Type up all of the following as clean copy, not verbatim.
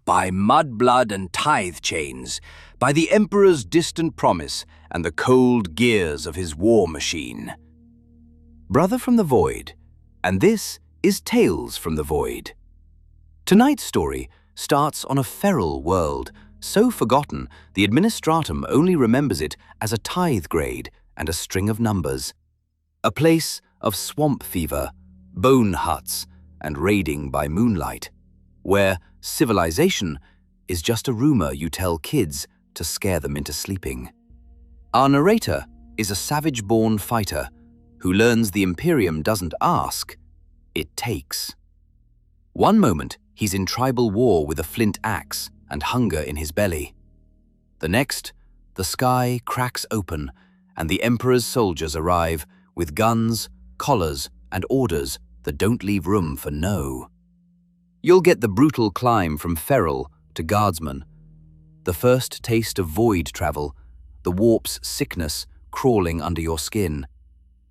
by mudblood and tithe chains, by the Emperor's distant promise and the cold gears of his war machine. Brother from the Void, and this is Tales from the Void. Tonight's story starts on a feral world, so forgotten the Administratum only remembers it as a tithe grade and a string of numbers. A place of swamp fever, bone huts, and raiding by moonlight, where civilization is just a rumor you tell kids to scare them into sleeping. Our narrator is a savage-born fighter who learns the Imperium doesn't ask, it takes. One moment, he's in tribal war with a flint axe and hunger in his belly. The next, the sky cracks open and the Emperor's soldiers arrive with guns, collars, and orders that don't leave room for no. You'll get the brutal climb from feral to Guardsman, the first taste of void travel, the warp's sickness crawling under your skin,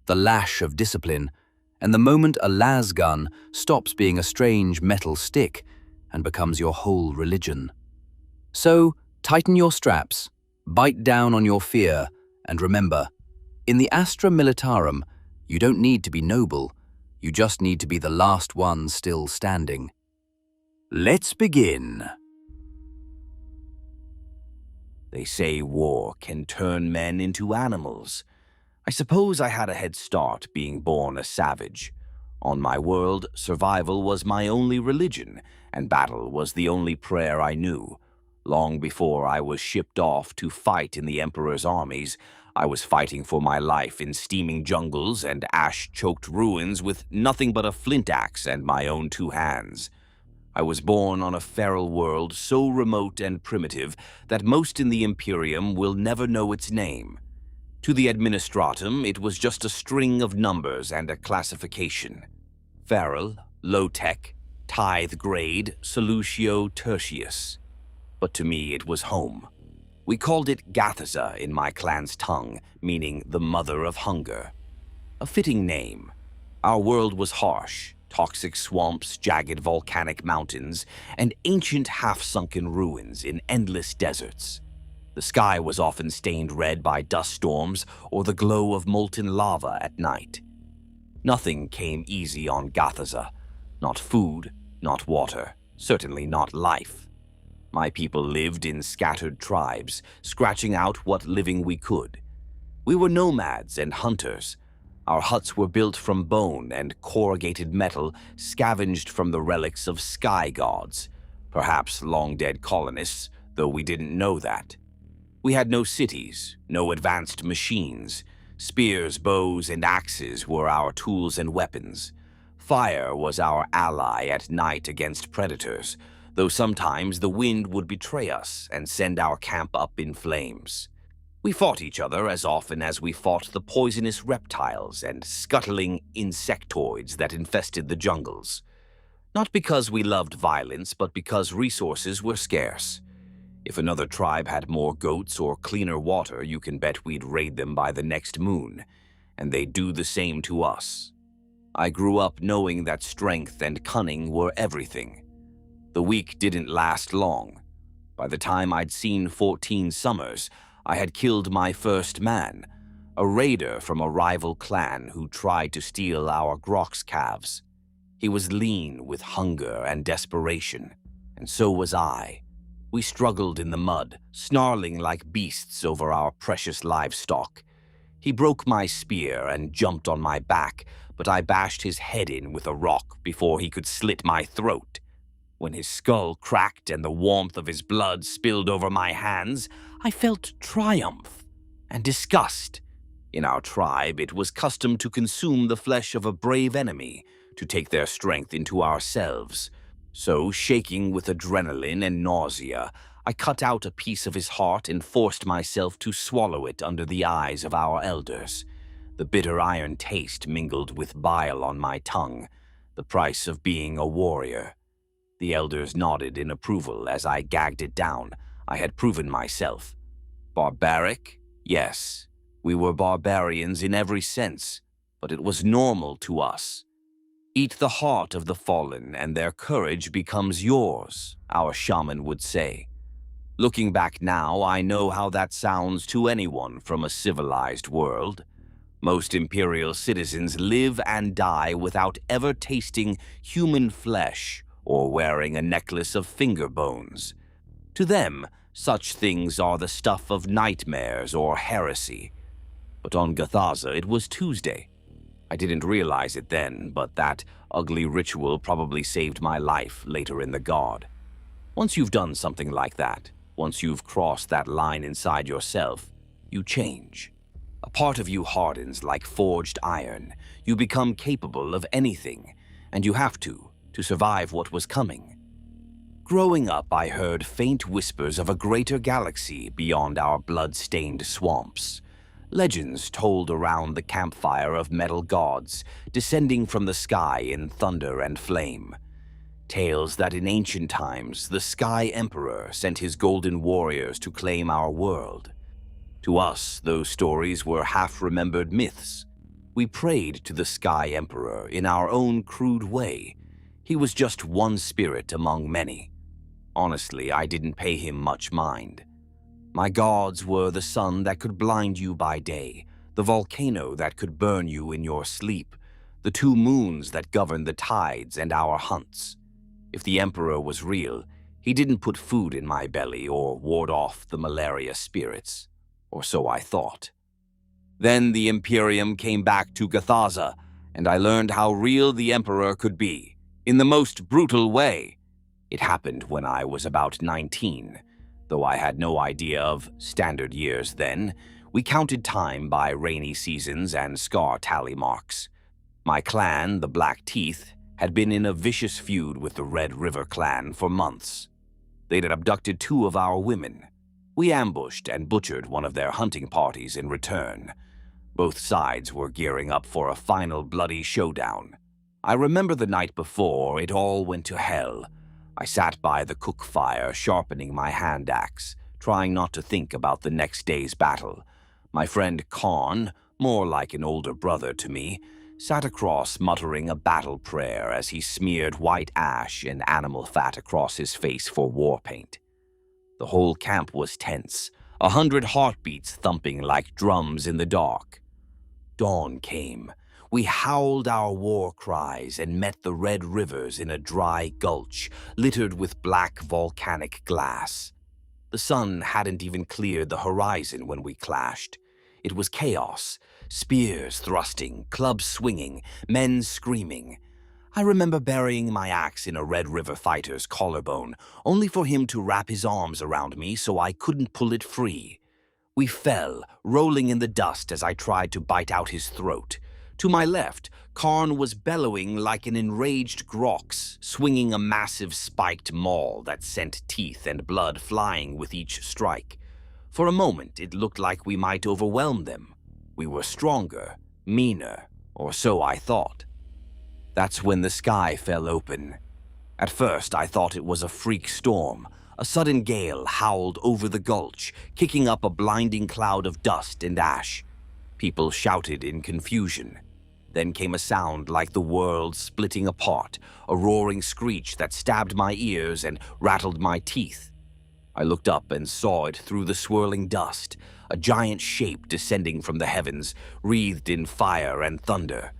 the lash of discipline, and the moment a lasgun stops being a strange metal stick and becomes your whole religion. So, tighten your straps, bite down on your fear, and remember, in the Astra Militarum, you don't need to be noble, you just need to be the last one still standing. Let's begin. They say war can turn men into animals. I suppose I had a head start being born a savage. On my world, survival was my only religion, and battle was the only prayer I knew. Long before I was shipped off to fight in the Emperor's armies, I was fighting for my life in steaming jungles and ash-choked ruins with nothing but a flint axe and my own 2 hands. I was born on a feral world so remote and primitive that most in the Imperium will never know its name. To the Administratum, it was just a string of numbers and a classification. Feral, low-tech, tithe grade, solutio tertius. But to me it was home. We called it Gathaza in my clan's tongue, meaning the mother of hunger. A fitting name. Our world was harsh. Toxic swamps, jagged volcanic mountains, and ancient half-sunken ruins in endless deserts. The sky was often stained red by dust storms or the glow of molten lava at night. Nothing came easy on Gathaza. Not food, not water, certainly not life. My people lived in scattered tribes, scratching out what living we could. We were nomads and hunters. Our huts were built from bone and corrugated metal scavenged from the relics of sky gods, perhaps long-dead colonists, though we didn't know that. We had no cities, no advanced machines. Spears, bows, and axes were our tools and weapons. Fire was our ally at night against predators, though sometimes the wind would betray us and send our camp up in flames. We fought each other as often as we fought the poisonous reptiles and scuttling insectoids that infested the jungles. Not because we loved violence, but because resources were scarce. If another tribe had more goats or cleaner water, you can bet we'd raid them by the next moon, and they'd do the same to us. I grew up knowing that strength and cunning were everything. The week didn't last long. By the time I'd seen 14 summers, I had killed my first man, a raider from a rival clan who tried to steal our grox calves. He was lean with hunger and desperation, and so was I. We struggled in the mud, snarling like beasts over our precious livestock. He broke my spear and jumped on my back, but I bashed his head in with a rock before he could slit my throat. When his skull cracked and the warmth of his blood spilled over my hands, I felt triumph and disgust. In our tribe, it was custom to consume the flesh of a brave enemy, to take their strength into ourselves. So, shaking with adrenaline and nausea, I cut out a piece of his heart and forced myself to swallow it under the eyes of our elders. The bitter iron taste mingled with bile on my tongue, the price of being a warrior. The elders nodded in approval as I gagged it down. I had proven myself. Barbaric? Yes, we were barbarians in every sense, but it was normal to us. Eat the heart of the fallen, and their courage becomes yours, our shaman would say. Looking back now, I know how that sounds to anyone from a civilized world. Most Imperial citizens live and die without ever tasting human flesh or wearing a necklace of finger bones. To them, such things are the stuff of nightmares or heresy. But on Gathaza, it was Tuesday. I didn't realize it then, but that ugly ritual probably saved my life later in the Guard. Once you've done something like that, once you've crossed that line inside yourself, you change. A part of you hardens like forged iron. You become capable of anything, and you have to survive what was coming. Growing up, I heard faint whispers of a greater galaxy beyond our blood-stained swamps. Legends told around the campfire of metal gods descending from the sky in thunder and flame. Tales that in ancient times the Sky Emperor sent his golden warriors to claim our world. To us, those stories were half-remembered myths. We prayed to the Sky Emperor in our own crude way. He was just one spirit among many. Honestly, I didn't pay him much mind. My gods were the sun that could blind you by day, the volcano that could burn you in your sleep, the two moons that governed the tides and our hunts. If the Emperor was real, he didn't put food in my belly or ward off the malaria spirits, or so I thought. Then the Imperium came back to Gathaza, and I learned how real the Emperor could be, in the most brutal way. It happened when I was about 19. Though I had no idea of standard years then, we counted time by rainy seasons and scar tally marks. My clan, the Black Teeth, had been in a vicious feud with the Red River clan for months. They'd abducted 2 of our women. We ambushed and butchered one of their hunting parties in return. Both sides were gearing up for a final bloody showdown. I remember the night before it all went to hell. I sat by the cook fire, sharpening my hand axe, trying not to think about the next day's battle. My friend Khan, more like an older brother to me, sat across muttering a battle prayer as he smeared white ash and animal fat across his face for war paint. The whole camp was tense, 100 heartbeats thumping like drums in the dark. Dawn came. We howled our war cries and met the red rivers in a dry gulch littered with black volcanic glass. The sun hadn't even cleared the horizon when we clashed. It was chaos, spears thrusting, clubs swinging, men screaming. I remember burying my axe in a Red River fighter's collarbone, only for him to wrap his arms around me so I couldn't pull it free. We fell, rolling in the dust as I tried to bite out his throat. To my left, Karn was bellowing like an enraged grox, swinging a massive spiked maul that sent teeth and blood flying with each strike. For a moment, it looked like we might overwhelm them. We were stronger, meaner, or so I thought. That's when the sky fell open. At first, I thought it was a freak storm. A sudden gale howled over the gulch, kicking up a blinding cloud of dust and ash. People shouted in confusion. Then came a sound like the world splitting apart, a roaring screech that stabbed my ears and rattled my teeth. I looked up and saw it through the swirling dust, a giant shape descending from the heavens, wreathed in fire and thunder.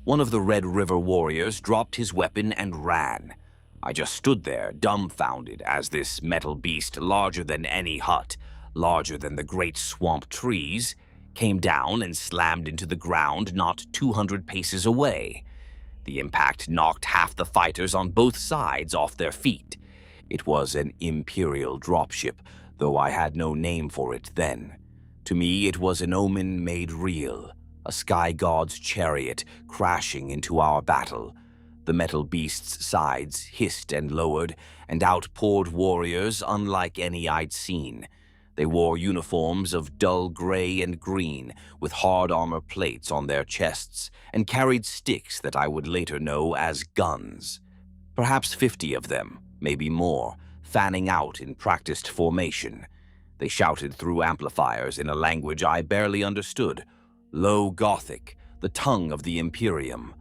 One of the Red River warriors dropped his weapon and ran. I just stood there, dumbfounded, as this metal beast, larger than any hut, larger than the great swamp trees, came down and slammed into the ground not 200 paces away. The impact knocked half the fighters on both sides off their feet. It was an Imperial dropship, though I had no name for it then. To me, it was an omen made real, a sky god's chariot crashing into our battle. The metal beast's sides hissed and lowered, and out poured warriors unlike any I'd seen. They wore uniforms of dull gray and green, with hard armor plates on their chests, and carried sticks that I would later know as guns. Perhaps 50 of them, maybe more, fanning out in practiced formation. They shouted through amplifiers in a language I barely understood, Low Gothic, the tongue of the Imperium.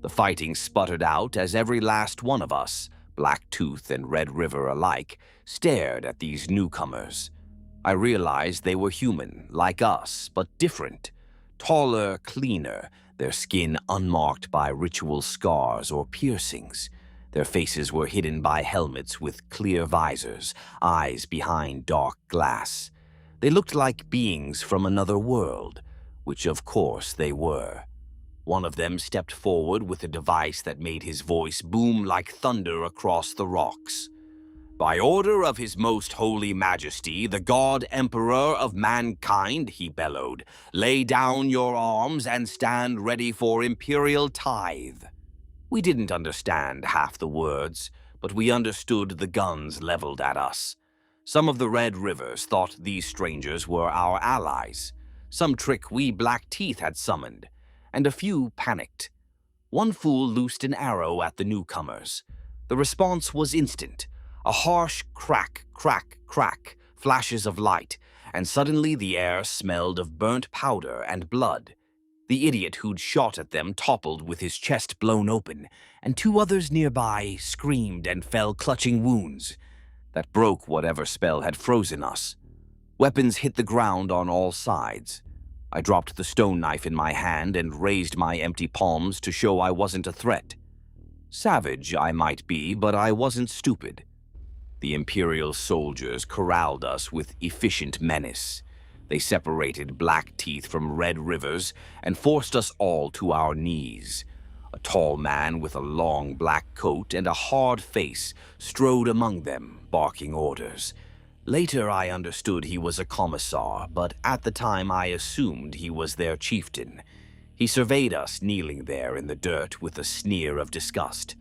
The fighting sputtered out as every last one of us, Blacktooth and Red River alike, stared at these newcomers. I realized they were human, like us, but different. Taller, cleaner, their skin unmarked by ritual scars or piercings. Their faces were hidden by helmets with clear visors, eyes behind dark glass. They looked like beings from another world, which of course they were. One of them stepped forward with a device that made his voice boom like thunder across the rocks. "By order of His Most Holy Majesty, the God Emperor of mankind," he bellowed, "lay down your arms and stand ready for Imperial tithe." We didn't understand half the words, but we understood the guns leveled at us. Some of the Red Rivers thought these strangers were our allies, some trick we Black Teeth had summoned, and a few panicked. One fool loosed an arrow at the newcomers. The response was instant. A harsh crack, crack, crack, flashes of light, and suddenly the air smelled of burnt powder and blood. The idiot who'd shot at them toppled with his chest blown open, and two others nearby screamed and fell clutching wounds. That broke whatever spell had frozen us. Weapons hit the ground on all sides. I dropped the stone knife in my hand and raised my empty palms to show I wasn't a threat. Savage I might be, but I wasn't stupid. The Imperial soldiers corralled us with efficient menace. They separated Black Teeth from Red Rivers and forced us all to our knees. A tall man with a long black coat and a hard face strode among them, barking orders. Later I understood he was a Commissar, but at the time I assumed he was their chieftain. He surveyed us kneeling there in the dirt with a sneer of disgust.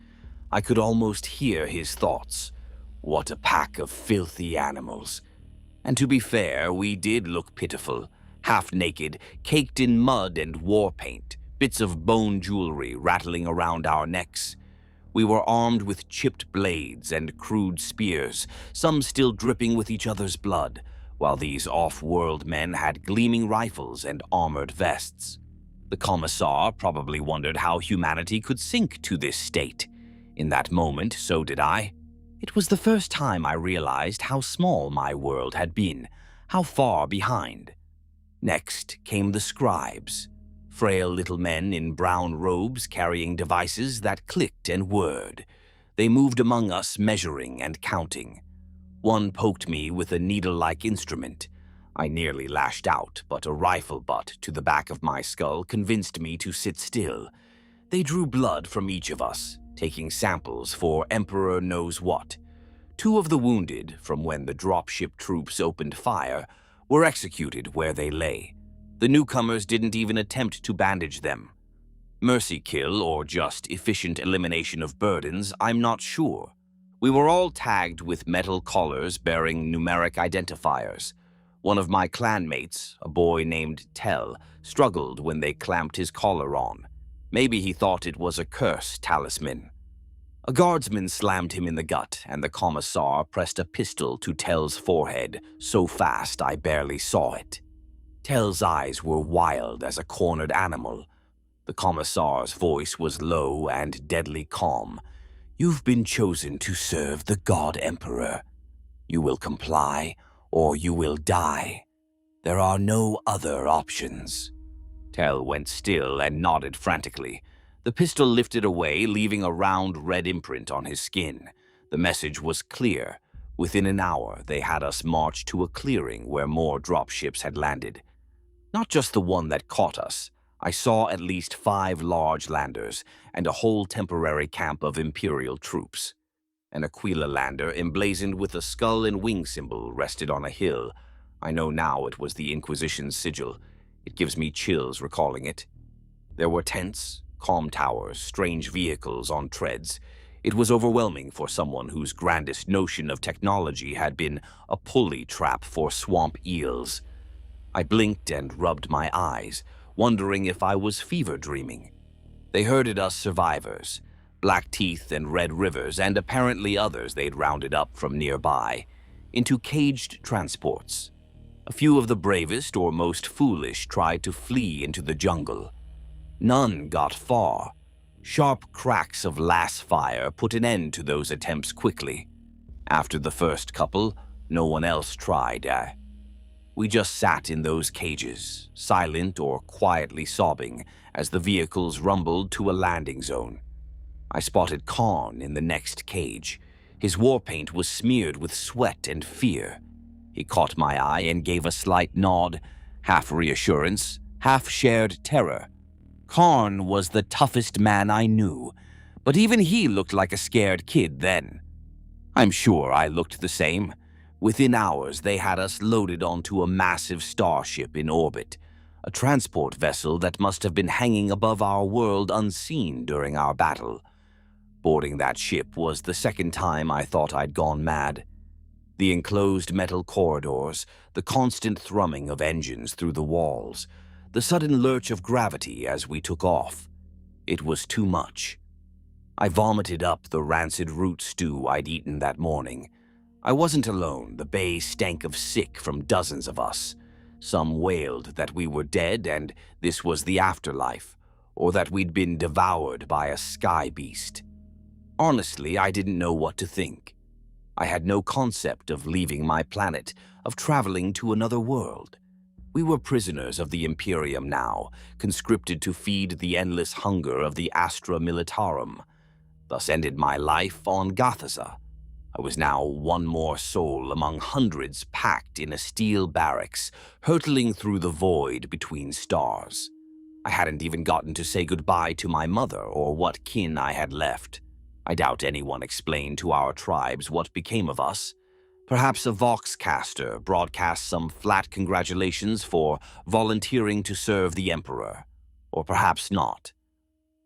I could almost hear his thoughts. What a pack of filthy animals. And to be fair, we did look pitiful, half-naked, caked in mud and war paint, bits of bone jewelry rattling around our necks. We were armed with chipped blades and crude spears, some still dripping with each other's blood, while these off-world men had gleaming rifles and armored vests. The Commissar probably wondered how humanity could sink to this state. In that moment, so did I. It was the first time I realized how small my world had been, how far behind. Next came the scribes, frail little men in brown robes carrying devices that clicked and whirred. They moved among us, measuring and counting. One poked me with a needle-like instrument. I nearly lashed out, but a rifle butt to the back of my skull convinced me to sit still. They drew blood from each of us, taking samples for Emperor knows what. Two of the wounded, from when the dropship troops opened fire, were executed where they lay. The newcomers didn't even attempt to bandage them. Mercy kill or just efficient elimination of burdens, I'm not sure. We were all tagged with metal collars bearing numeric identifiers. One of my clanmates, a boy named Tell, struggled when they clamped his collar on. Maybe he thought it was a curse talisman. A guardsman slammed him in the gut, and the Commissar pressed a pistol to Tell's forehead so fast I barely saw it. Tell's eyes were wild as a cornered animal. The Commissar's voice was low and deadly calm. "You've been chosen to serve the God Emperor. You will comply, or you will die. There are no other options." Tell went still and nodded frantically. The pistol lifted away, leaving a round red imprint on his skin. The message was clear. Within an hour, they had us march to a clearing where more dropships had landed. Not just the one that caught us. I saw at least 5 large landers and a whole temporary camp of Imperial troops. An Aquila lander emblazoned with a skull and wing symbol rested on a hill. I know now it was the Inquisition's sigil. It gives me chills recalling it. There were tents, comm towers, strange vehicles on treads. It was overwhelming for someone whose grandest notion of technology had been a pulley trap for swamp eels. I blinked and rubbed my eyes, wondering if I was fever dreaming. They herded us survivors, Black Teeth and Red Rivers, and apparently others they'd rounded up from nearby, into caged transports. A few of the bravest or most foolish tried to flee into the jungle. None got far. Sharp cracks of lass fire put an end to those attempts quickly. After the first couple, no one else tried. We just sat in those cages, silent or quietly sobbing as the vehicles rumbled to a landing zone. I spotted Khan in the next cage. His war paint was smeared with sweat and fear. He caught my eye and gave a slight nod, half reassurance, half shared terror. Khan was the toughest man I knew, but even he looked like a scared kid then. I'm sure I looked the same. Within hours, they had us loaded onto a massive starship in orbit, a transport vessel that must have been hanging above our world unseen during our battle. Boarding that ship was the second time I thought I'd gone mad. The enclosed metal corridors, the constant thrumming of engines through the walls, the sudden lurch of gravity as we took off. It was too much. I vomited up the rancid root stew I'd eaten that morning. I wasn't alone. The bay stank of sick from dozens of us. Some wailed that we were dead and this was the afterlife, or that we'd been devoured by a sky beast. Honestly, I didn't know what to think. I had no concept of leaving my planet, of traveling to another world. We were prisoners of the Imperium now, conscripted to feed the endless hunger of the Astra Militarum. Thus ended my life on Gathaza. I was now one more soul among hundreds packed in a steel barracks, hurtling through the void between stars. I hadn't even gotten to say goodbye to my mother or what kin I had left. I doubt anyone explained to our tribes what became of us. Perhaps a voxcaster broadcast some flat congratulations for volunteering to serve the Emperor. Or perhaps not.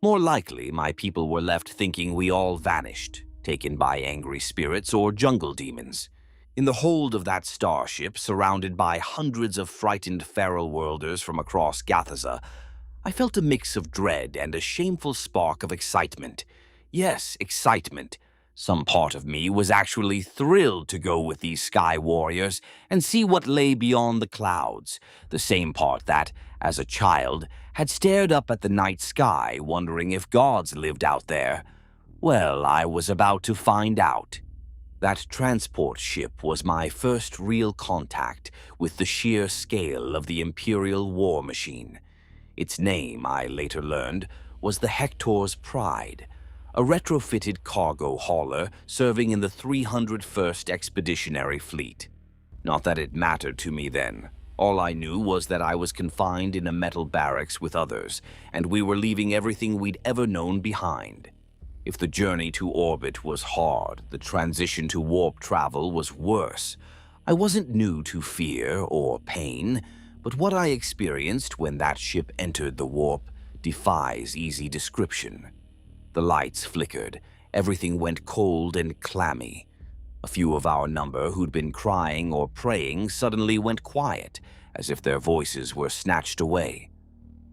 More likely, my people were left thinking we all vanished, taken by angry spirits or jungle demons. In the hold of that starship, surrounded by hundreds of frightened feral worlders from across Gathaza, I felt a mix of dread and a shameful spark of excitement. Yes, excitement. Some part of me was actually thrilled to go with these sky warriors and see what lay beyond the clouds, the same part that, as a child, had stared up at the night sky wondering if gods lived out there. Well, I was about to find out. That transport ship was my first real contact with the sheer scale of the Imperial war machine. Its name, I later learned, was the Hector's Pride, a retrofitted cargo hauler serving in the 301st Expeditionary Fleet. Not that it mattered to me then. All I knew was that I was confined in a metal barracks with others, and we were leaving everything we'd ever known behind. If the journey to orbit was hard, the transition to warp travel was worse. I wasn't new to fear or pain, but what I experienced when that ship entered the warp defies easy description. The lights flickered, everything went cold and clammy. A few of our number who'd been crying or praying suddenly went quiet, as if their voices were snatched away.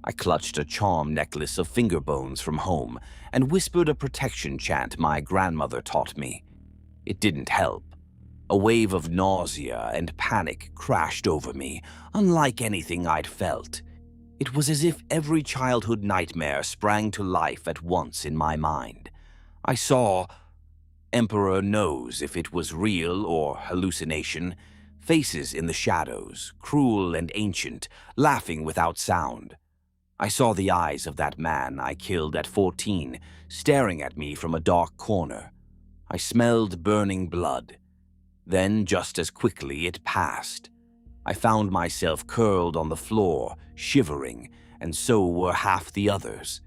I clutched a charm necklace of finger bones from home and whispered a protection chant my grandmother taught me. It didn't help. A wave of nausea and panic crashed over me, unlike anything I'd felt. It was as if every childhood nightmare sprang to life at once in my mind. I saw, Emperor knows if it was real or hallucination, faces in the shadows, cruel and ancient, laughing without sound. I saw the eyes of that man I killed at 14, staring at me from a dark corner. I smelled burning blood. Then, just as quickly, it passed. I found myself curled on the floor, shivering, and so were half the others.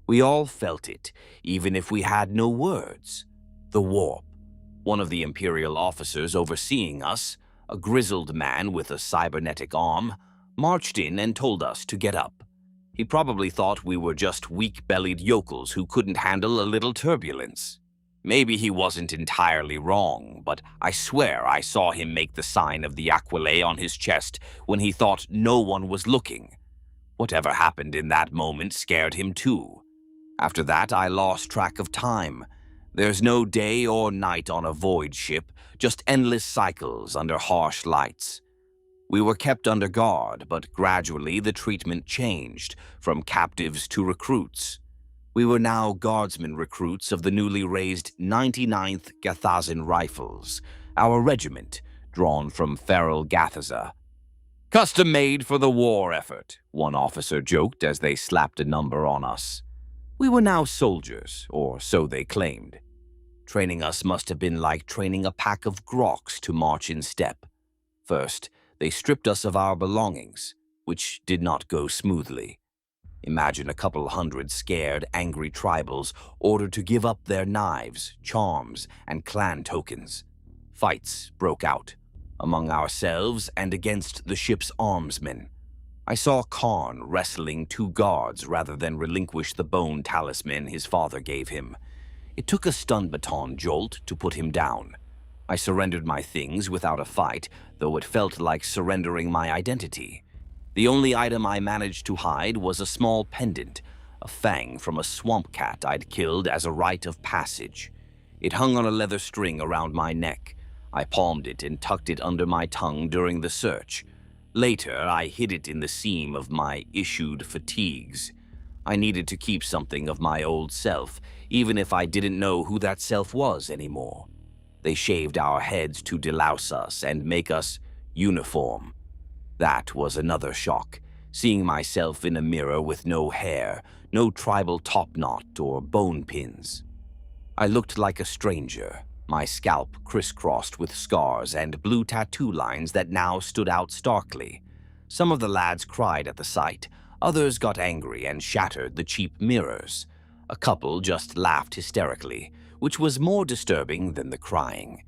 We all felt it, even if we had no words. The warp. One of the Imperial officers overseeing us, a grizzled man with a cybernetic arm, marched in and told us to get up. He probably thought we were just weak-bellied yokels who couldn't handle a little turbulence. Maybe he wasn't entirely wrong, but I swear I saw him make the sign of the aquila on his chest when he thought no one was looking. Whatever happened in that moment scared him too. After that, I lost track of time. There's no day or night on a void ship, just endless cycles under harsh lights. We were kept under guard, but gradually the treatment changed, from captives to recruits. We were now Guardsman recruits of the newly raised 99th Gathazan Rifles, our regiment, drawn from Imperial Gathaza. "Custom-made for the war effort," one officer joked as they slapped a number on us. We were now soldiers, or so they claimed. Training us must have been like training a pack of groks to march in step. First, they stripped us of our belongings, which did not go smoothly. Imagine a couple hundred scared, angry tribals ordered to give up their knives, charms, and clan tokens. Fights broke out, among ourselves and against the ship's armsmen. I saw Kharn wrestling 2 guards rather than relinquish the bone talisman his father gave him. It took a stun baton jolt to put him down. I surrendered my things without a fight, though it felt like surrendering my identity. The only item I managed to hide was a small pendant, a fang from a swamp cat I'd killed as a rite of passage. It hung on a leather string around my neck. I palmed it and tucked it under my tongue during the search. Later, I hid it in the seam of my issued fatigues. I needed to keep something of my old self, even if I didn't know who that self was anymore. They shaved our heads to delouse us and make us uniform. That was another shock, seeing myself in a mirror with no hair, no tribal topknot or bone pins. I looked like a stranger, my scalp crisscrossed with scars and blue tattoo lines that now stood out starkly. Some of the lads cried at the sight, others got angry and shattered the cheap mirrors. A couple just laughed hysterically, which was more disturbing than the crying.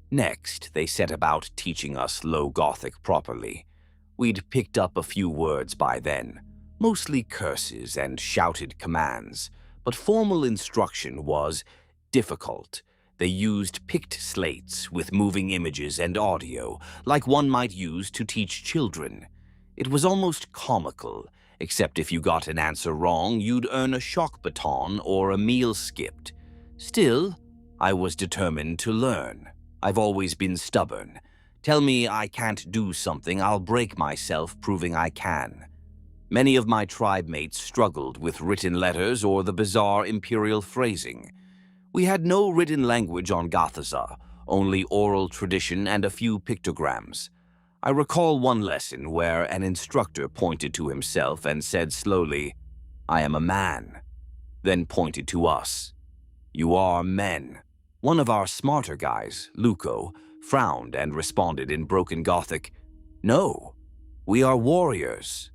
Next, they set about teaching us Low Gothic properly. We'd picked up a few words by then, mostly curses and shouted commands, but formal instruction was difficult. They used picked slates with moving images and audio, like one might use to teach children. It was almost comical, except if you got an answer wrong, you'd earn a shock baton or a meal skipped. Still, I was determined to learn. I've always been stubborn. Tell me I can't do something, I'll break myself proving I can. Many of my tribe mates struggled with written letters or the bizarre imperial phrasing. We had no written language on Gathaza, only oral tradition and a few pictograms. I recall one lesson where an instructor pointed to himself and said slowly, "I am a man," then pointed to us. "You are men." One of our smarter guys, Luco, frowned and responded in broken Gothic, "No, we are warriors."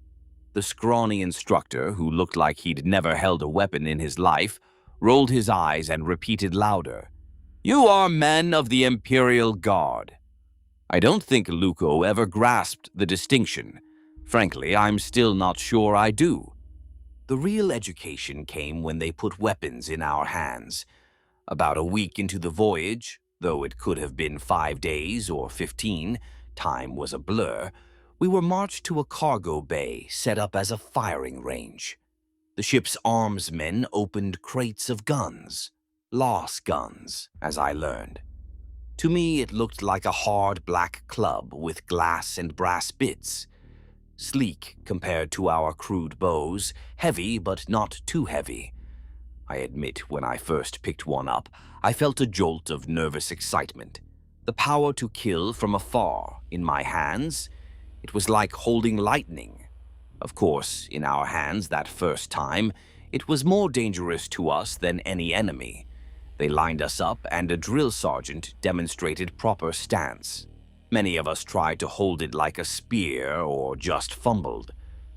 The scrawny instructor, who looked like he'd never held a weapon in his life, rolled his eyes and repeated louder, "You are men of the Imperial Guard." I don't think Luco ever grasped the distinction. Frankly, I'm still not sure I do. The real education came when they put weapons in our hands. About a week into the voyage, though it could have been 5 days or 15, time was a blur, we were marched to a cargo bay set up as a firing range. The ship's armsmen opened crates of guns, lasguns, as I learned. To me, it looked like a hard black club with glass and brass bits. Sleek compared to our crude bows, heavy but not too heavy. I admit, when I first picked one up, I felt a jolt of nervous excitement. The power to kill from afar in my hands, it was like holding lightning. Of course, in our hands that first time, it was more dangerous to us than any enemy. They lined us up and a drill sergeant demonstrated proper stance. Many of us tried to hold it like a spear or just fumbled.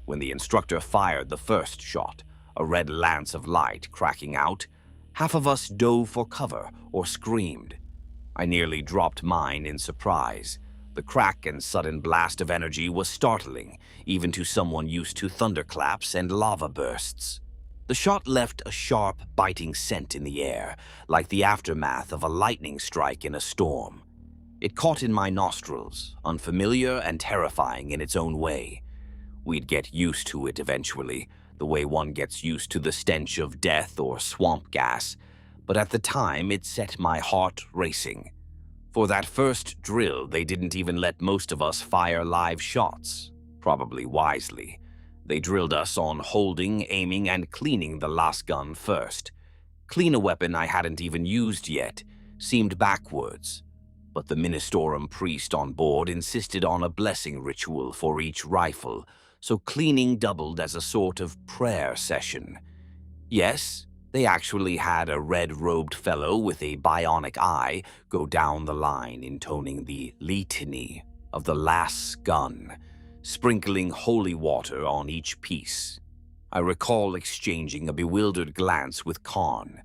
When the instructor fired the first shot, a red lance of light cracking out, half of us dove for cover or screamed. I nearly dropped mine in surprise. The crack and sudden blast of energy was startling, even to someone used to thunderclaps and lava bursts. The shot left a sharp, biting scent in the air, like the aftermath of a lightning strike in a storm. It caught in my nostrils, unfamiliar and terrifying in its own way. We'd get used to it eventually, the way one gets used to the stench of death or swamp gas, but at the time it set my heart racing. For that first drill, they didn't even let most of us fire live shots, probably wisely. They drilled us on holding, aiming, and cleaning the lasgun first. Clean a weapon I hadn't even used yet seemed backwards, but the Ministorum priest on board insisted on a blessing ritual for each rifle, so cleaning doubled as a sort of prayer session. Yes, they actually had a red-robed fellow with a bionic eye go down the line intoning the litany of the last gun, sprinkling holy water on each piece. I recall exchanging a bewildered glance with Khan.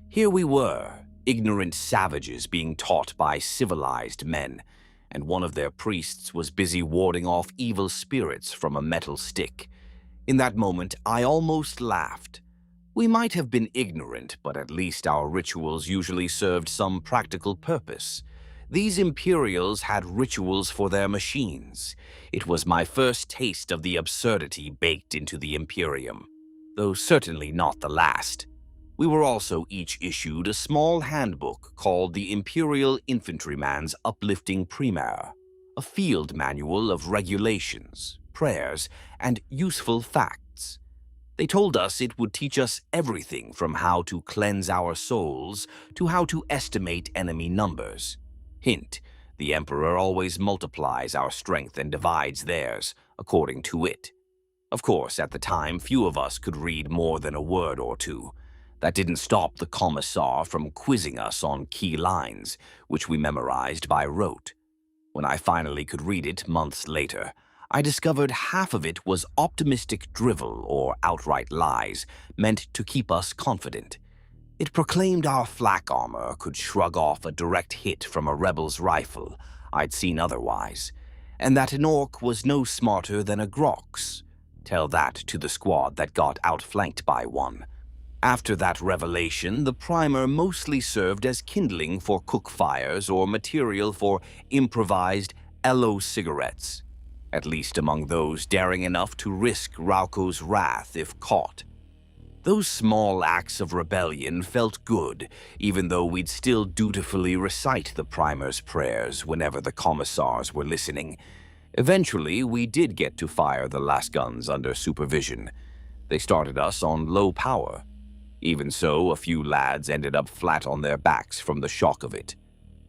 Here we were, ignorant savages being taught by civilized men, and one of their priests was busy warding off evil spirits from a metal stick. In that moment, I almost laughed. We might have been ignorant, but at least our rituals usually served some practical purpose. These Imperials had rituals for their machines. It was my first taste of the absurdity baked into the Imperium, though certainly not the last. We were also each issued a small handbook called the Imperial Infantryman's Uplifting Primer, a field manual of regulations, prayers, and useful facts. They told us it would teach us everything from how to cleanse our souls to how to estimate enemy numbers. Hint, the Emperor always multiplies our strength and divides theirs, according to it. Of course, at the time, few of us could read more than a word or two. That didn't stop the Commissar from quizzing us on key lines, which we memorized by rote. When I finally could read it months later, I discovered half of it was optimistic drivel or outright lies meant to keep us confident. It proclaimed our flak armor could shrug off a direct hit from a rebel's rifle I'd seen otherwise, and that an Ork was no smarter than a Grox. Tell that to the squad that got outflanked by one. After that revelation, the primer mostly served as kindling for cook fires or material for improvised aloe cigarettes, at least among those daring enough to risk Rauko's wrath if caught. Those small acts of rebellion felt good, even though we'd still dutifully recite the primer's prayers whenever the commissars were listening. Eventually, we did get to fire the lasguns under supervision. They started us on low power. Even so, a few lads ended up flat on their backs from the shock of it.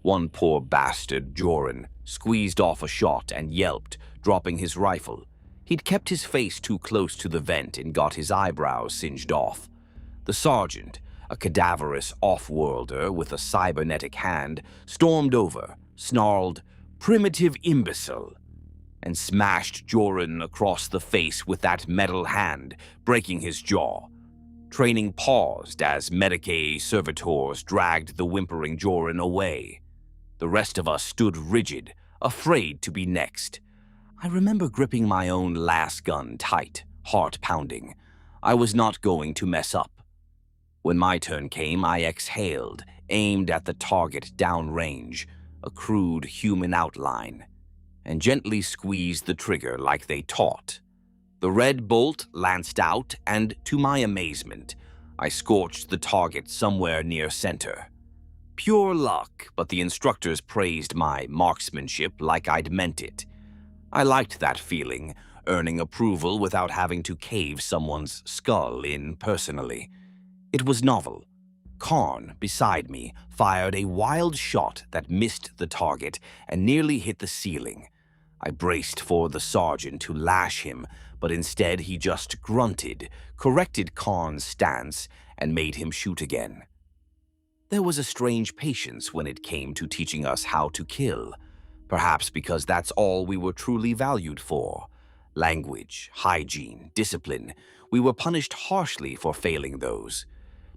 One poor bastard, Joran, squeezed off a shot and yelped, dropping his rifle. He'd kept his face too close to the vent and got his eyebrows singed off. The sergeant, a cadaverous off-worlder with a cybernetic hand, stormed over, snarled, "Primitive imbecile," and smashed Joran across the face with that metal hand, breaking his jaw. Training paused as Medicae servitors dragged the whimpering Joran away. The rest of us stood rigid, afraid to be next. I remember gripping my own lasgun tight, heart pounding. I was not going to mess up. When my turn came, I exhaled, aimed at the target downrange, a crude human outline, and gently squeezed the trigger like they taught. The red bolt lanced out, and to my amazement, I scorched the target somewhere near center. Pure luck, but the instructors praised my marksmanship like I'd meant it. I liked that feeling, earning approval without having to cave someone's skull in personally. It was novel. Karn, beside me, fired a wild shot that missed the target and nearly hit the ceiling. I braced for the sergeant to lash him, but instead he just grunted, corrected Karn's stance, and made him shoot again. There was a strange patience when it came to teaching us how to kill, perhaps because that's all we were truly valued for. Language, hygiene, discipline. We were punished harshly for failing those.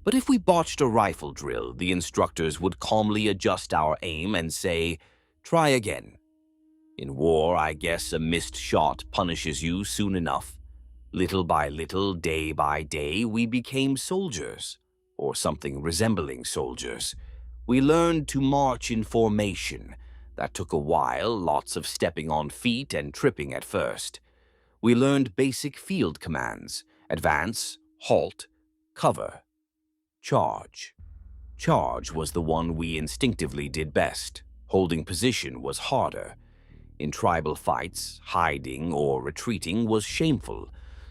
But if we botched a rifle drill, the instructors would calmly adjust our aim and say, "Try again." In war, I guess a missed shot punishes you soon enough. Little by little, day by day, we became soldiers, or something resembling soldiers. We learned to march in formation. That took a while, lots of stepping on feet and tripping at first. We learned basic field commands: advance, halt, cover, charge. Charge was the one we instinctively did best. Holding position was harder. In tribal fights, hiding or retreating was shameful,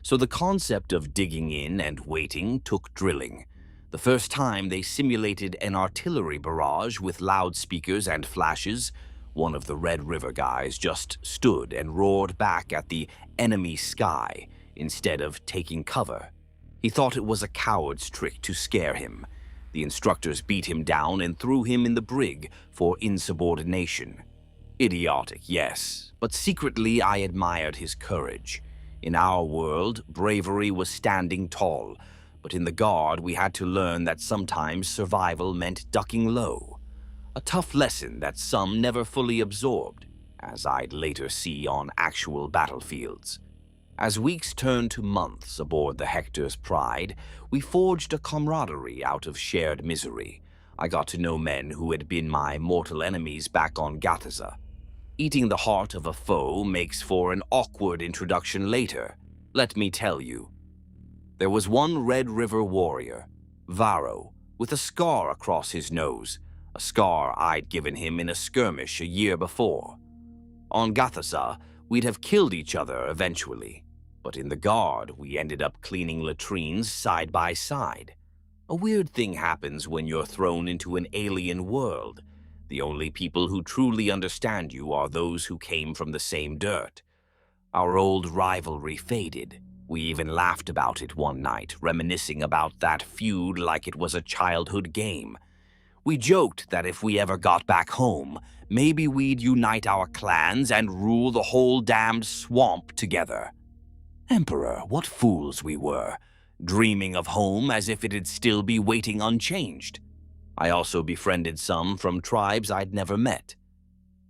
So the concept of digging in and waiting took drilling. The first time they simulated an artillery barrage with loudspeakers and flashes, one of the Red River guys just stood and roared back at the enemy sky instead of taking cover. He thought it was a coward's trick to scare him. The instructors beat him down and threw him in the brig for insubordination. Idiotic, yes, but secretly I admired his courage. In our world, bravery was standing tall, but in the Guard we had to learn that sometimes survival meant ducking low. A tough lesson that some never fully absorbed, as I'd later see on actual battlefields. As weeks turned to months aboard the Hector's Pride, we forged a camaraderie out of shared misery. I got to know men who had been my mortal enemies back on Gathaza. Eating the heart of a foe makes for an awkward introduction later, let me tell you. There was one Red River warrior, Varro, with a scar across his nose, a scar I'd given him in a skirmish a year before. On Gathaza, we'd have killed each other eventually, but in the Guard, we ended up cleaning latrines side by side. A weird thing happens when you're thrown into an alien world. The only people who truly understand you are those who came from the same dirt. Our old rivalry faded. We even laughed about it one night, reminiscing about that feud like it was a childhood game. We joked that if we ever got back home, maybe we'd unite our clans and rule the whole damned swamp together. Emperor, what fools we were, dreaming of home as if it'd still be waiting unchanged. I also befriended some from tribes I'd never met.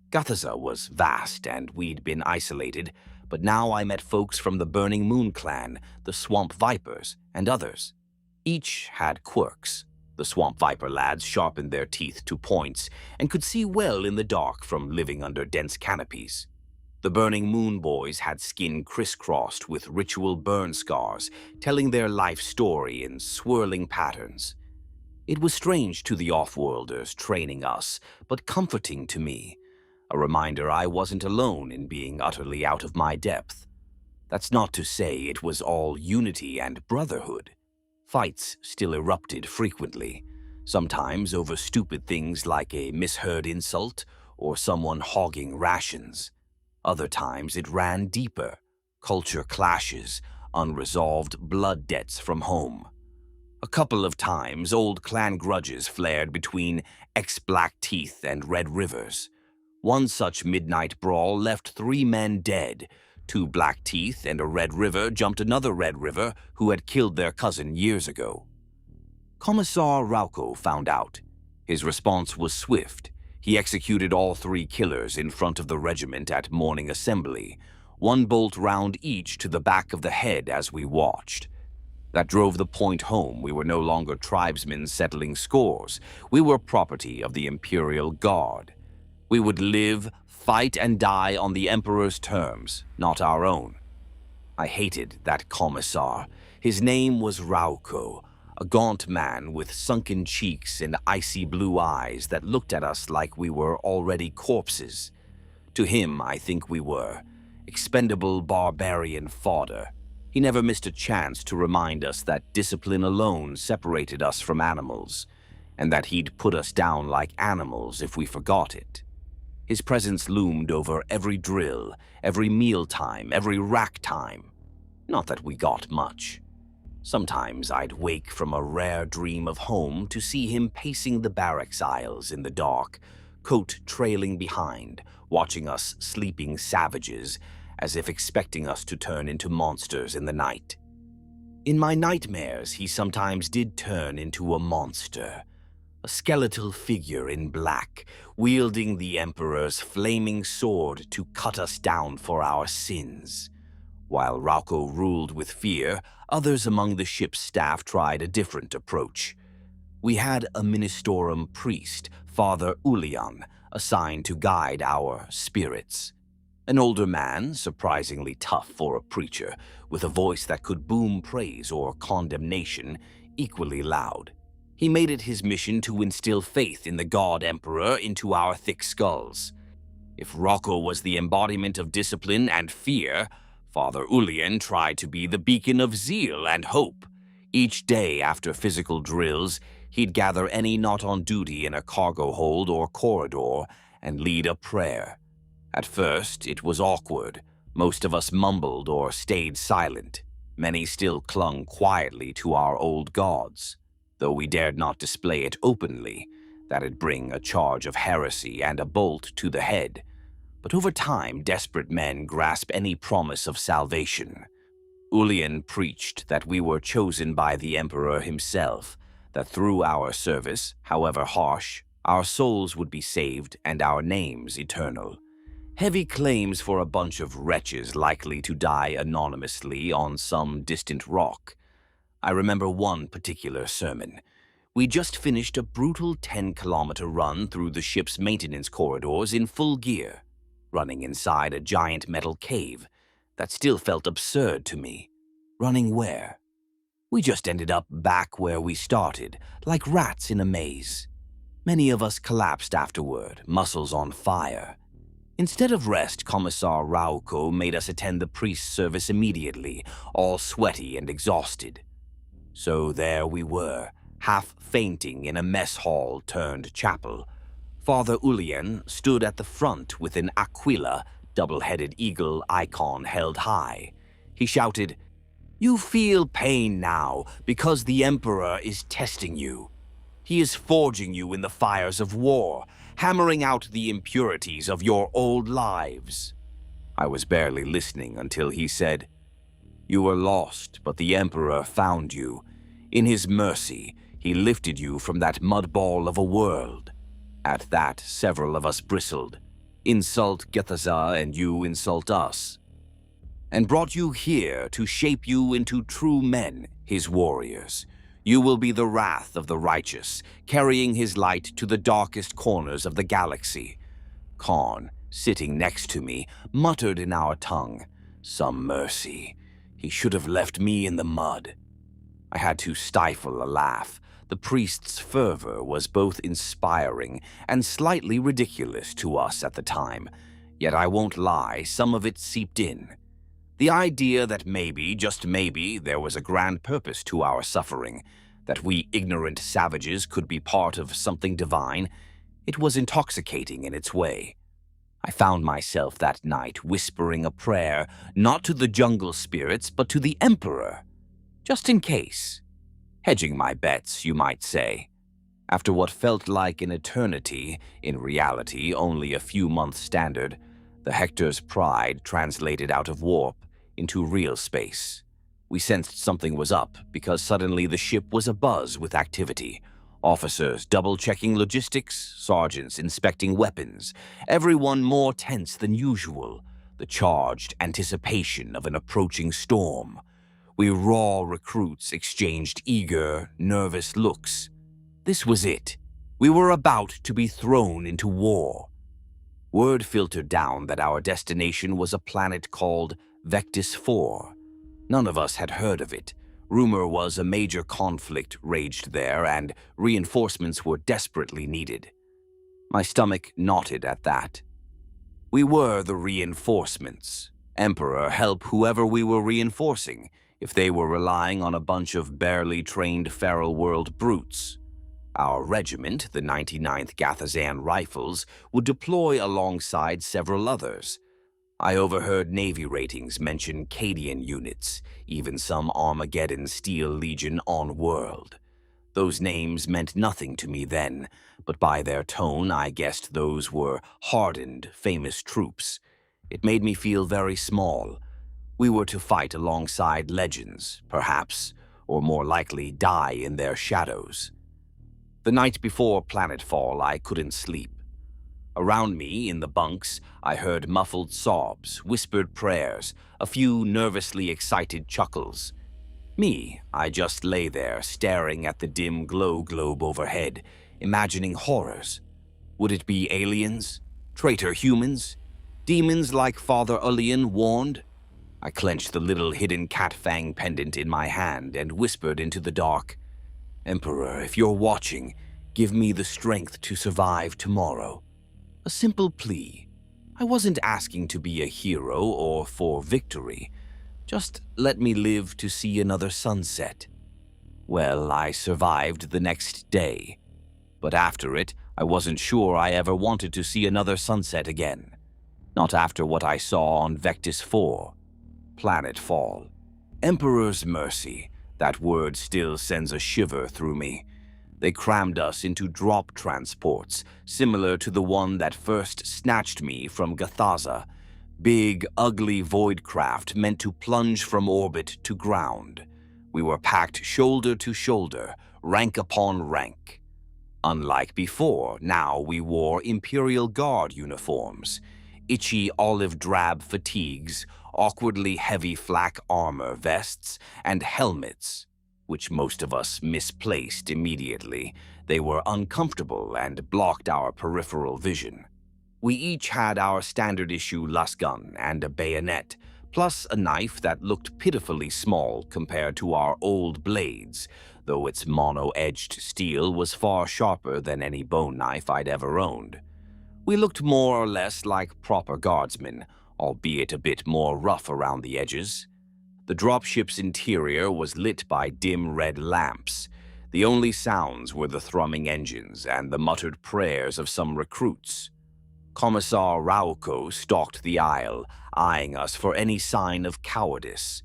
Gathaza was vast and we'd been isolated, but now I met folks from the Burning Moon clan, the Swamp Vipers, and others. Each had quirks. The Swamp Viper lads sharpened their teeth to points and could see well in the dark from living under dense canopies. The Burning Moon boys had skin crisscrossed with ritual burn scars, telling their life story in swirling patterns. It was strange to the off-worlders training us, but comforting to me. A reminder I wasn't alone in being utterly out of my depth. That's not to say it was all unity and brotherhood. Fights still erupted frequently, sometimes over stupid things like a misheard insult or someone hogging rations. Other times it ran deeper, culture clashes, unresolved blood debts from home. A couple of times, old clan grudges flared between ex-Black Teeth and Red Rivers. One such midnight brawl left 3 men dead. 2 Black Teeth and a Red River jumped another Red River who had killed their cousin years ago. Commissar Rauco found out. His response was swift. He executed all 3 killers in front of the regiment at morning assembly, 1 bolt round each to the back of the head as we watched. That drove the point home we were no longer tribesmen settling scores. We were property of the Imperial Guard. We would live, fight, and die on the Emperor's terms, not our own. I hated that Commissar. His name was Rauco, a gaunt man with sunken cheeks and icy blue eyes that looked at us like we were already corpses. To him, I think we were expendable barbarian fodder. He never missed a chance to remind us that discipline alone separated us from animals, and that he'd put us down like animals if we forgot it. His presence loomed over every drill, every mealtime, every rack time. Not that we got much. Sometimes I'd wake from a rare dream of home to see him pacing the barracks aisles in the dark, coat trailing behind, watching us sleeping savages, as if expecting us to turn into monsters in the night. In my nightmares, he sometimes did turn into a monster, a skeletal figure in black, wielding the Emperor's flaming sword to cut us down for our sins. While Rauco ruled with fear, others among the ship's staff tried a different approach. We had a ministorum priest, Father Ulian, assigned to guide our spirits. An older man, surprisingly tough for a preacher, with a voice that could boom praise or condemnation equally loud. He made it his mission to instill faith in the God Emperor into our thick skulls. If Rauco was the embodiment of discipline and fear, Father Ulian tried to be the beacon of zeal and hope. Each day after physical drills, he'd gather any not on duty in a cargo hold or corridor and lead a prayer. At first, it was awkward. Most of us mumbled or stayed silent. Many still clung quietly to our old gods, though we dared not display it openly. That'd bring a charge of heresy and a bolt to the head. But over time, desperate men grasp any promise of salvation. Ulian preached that we were chosen by the Emperor himself, that through our service, however harsh, our souls would be saved and our names eternal. Heavy claims for a bunch of wretches likely to die anonymously on some distant rock. I remember one particular sermon. We just finished a brutal 10-kilometer run through the ship's maintenance corridors in full gear, running inside a giant metal cave that still felt absurd to me. Running where? We just ended up back where we started, like rats in a maze. Many of us collapsed afterward, muscles on fire. Instead of rest, Commissar Rauco made us attend the priest's service immediately, all sweaty and exhausted. So there we were, half fainting in a mess hall turned chapel. Father Ulian stood at the front with an aquila, double-headed eagle icon held high. He shouted, "You feel pain now because the Emperor is testing you. He is forging you in the fires of war, hammering out the impurities of your old lives." I was barely listening until he said, "You were lost, but the Emperor found you. In his mercy, he lifted you from that mudball of a world." At that, several of us bristled. "Insult Gathaza and you insult us." "And brought you here to shape you into true men, his warriors. You will be the wrath of the righteous, carrying his light to the darkest corners of the galaxy." Khan, sitting next to me, muttered in our tongue, "Some mercy. He should have left me in the mud." I had to stifle a laugh. The priest's fervor was both inspiring and slightly ridiculous to us at the time, yet I won't lie, some of it seeped in. The idea that maybe, just maybe, there was a grand purpose to our suffering, that we ignorant savages could be part of something divine, it was intoxicating in its way. I found myself that night whispering a prayer, not to the jungle spirits, but to the Emperor, just in case. Hedging my bets, you might say. After what felt like an eternity, in reality only a few months standard, the Hector's pride translated out of warp into real space. We sensed something was up because suddenly the ship was abuzz with activity. Officers double-checking logistics, sergeants inspecting weapons, everyone more tense than usual, the charged anticipation of an approaching storm. We raw recruits exchanged eager, nervous looks. This was it. We were about to be thrown into war. Word filtered down that our destination was a planet called Vectis 4. None of us had heard of it. Rumor was a major conflict raged there and reinforcements were desperately needed. My stomach knotted at that. We were the reinforcements. Emperor, help whoever we were reinforcing, if they were relying on a bunch of barely trained feral world brutes. Our regiment, the 99th Gathazan Rifles, would deploy alongside several others. I overheard Navy ratings mention Cadian units, even some Armageddon Steel Legion on-world. Those names meant nothing to me then, but by their tone I guessed those were hardened, famous troops. It made me feel very small. We were to fight alongside legends, perhaps, or more likely die in their shadows. The night before planetfall, I couldn't sleep. Around me, in the bunks, I heard muffled sobs, whispered prayers, a few nervously excited chuckles. Me, I just lay there, staring at the dim glow globe overhead, imagining horrors. Would it be aliens? Traitor humans? Demons like Father Ulian warned? I clenched the little hidden cat fang pendant in my hand and whispered into the dark, "Emperor, if you're watching, give me the strength to survive tomorrow." A simple plea. I wasn't asking to be a hero or for victory. Just let me live to see another sunset. Well, I survived the next day. But after it, I wasn't sure I ever wanted to see another sunset again. Not after what I saw on Vectis 4. Planetfall. Emperor's Mercy. That word still sends a shiver through me. They crammed us into drop transports, similar to the one that first snatched me from Gathaza. Big, ugly void craft meant to plunge from orbit to ground. We were packed shoulder to shoulder, rank upon rank. Unlike before, now we wore Imperial Guard uniforms. Itchy olive drab fatigues, awkwardly heavy flak armor vests, and helmets, which most of us misplaced immediately. They were uncomfortable and blocked our peripheral vision. We each had our standard-issue lasgun and a bayonet, plus a knife that looked pitifully small compared to our old blades, though its mono-edged steel was far sharper than any bone knife I'd ever owned. We looked more or less like proper guardsmen, albeit a bit more rough around the edges. The dropship's interior was lit by dim red lamps. The only sounds were the thrumming engines and the muttered prayers of some recruits. Commissar Rauco stalked the aisle, eyeing us for any sign of cowardice.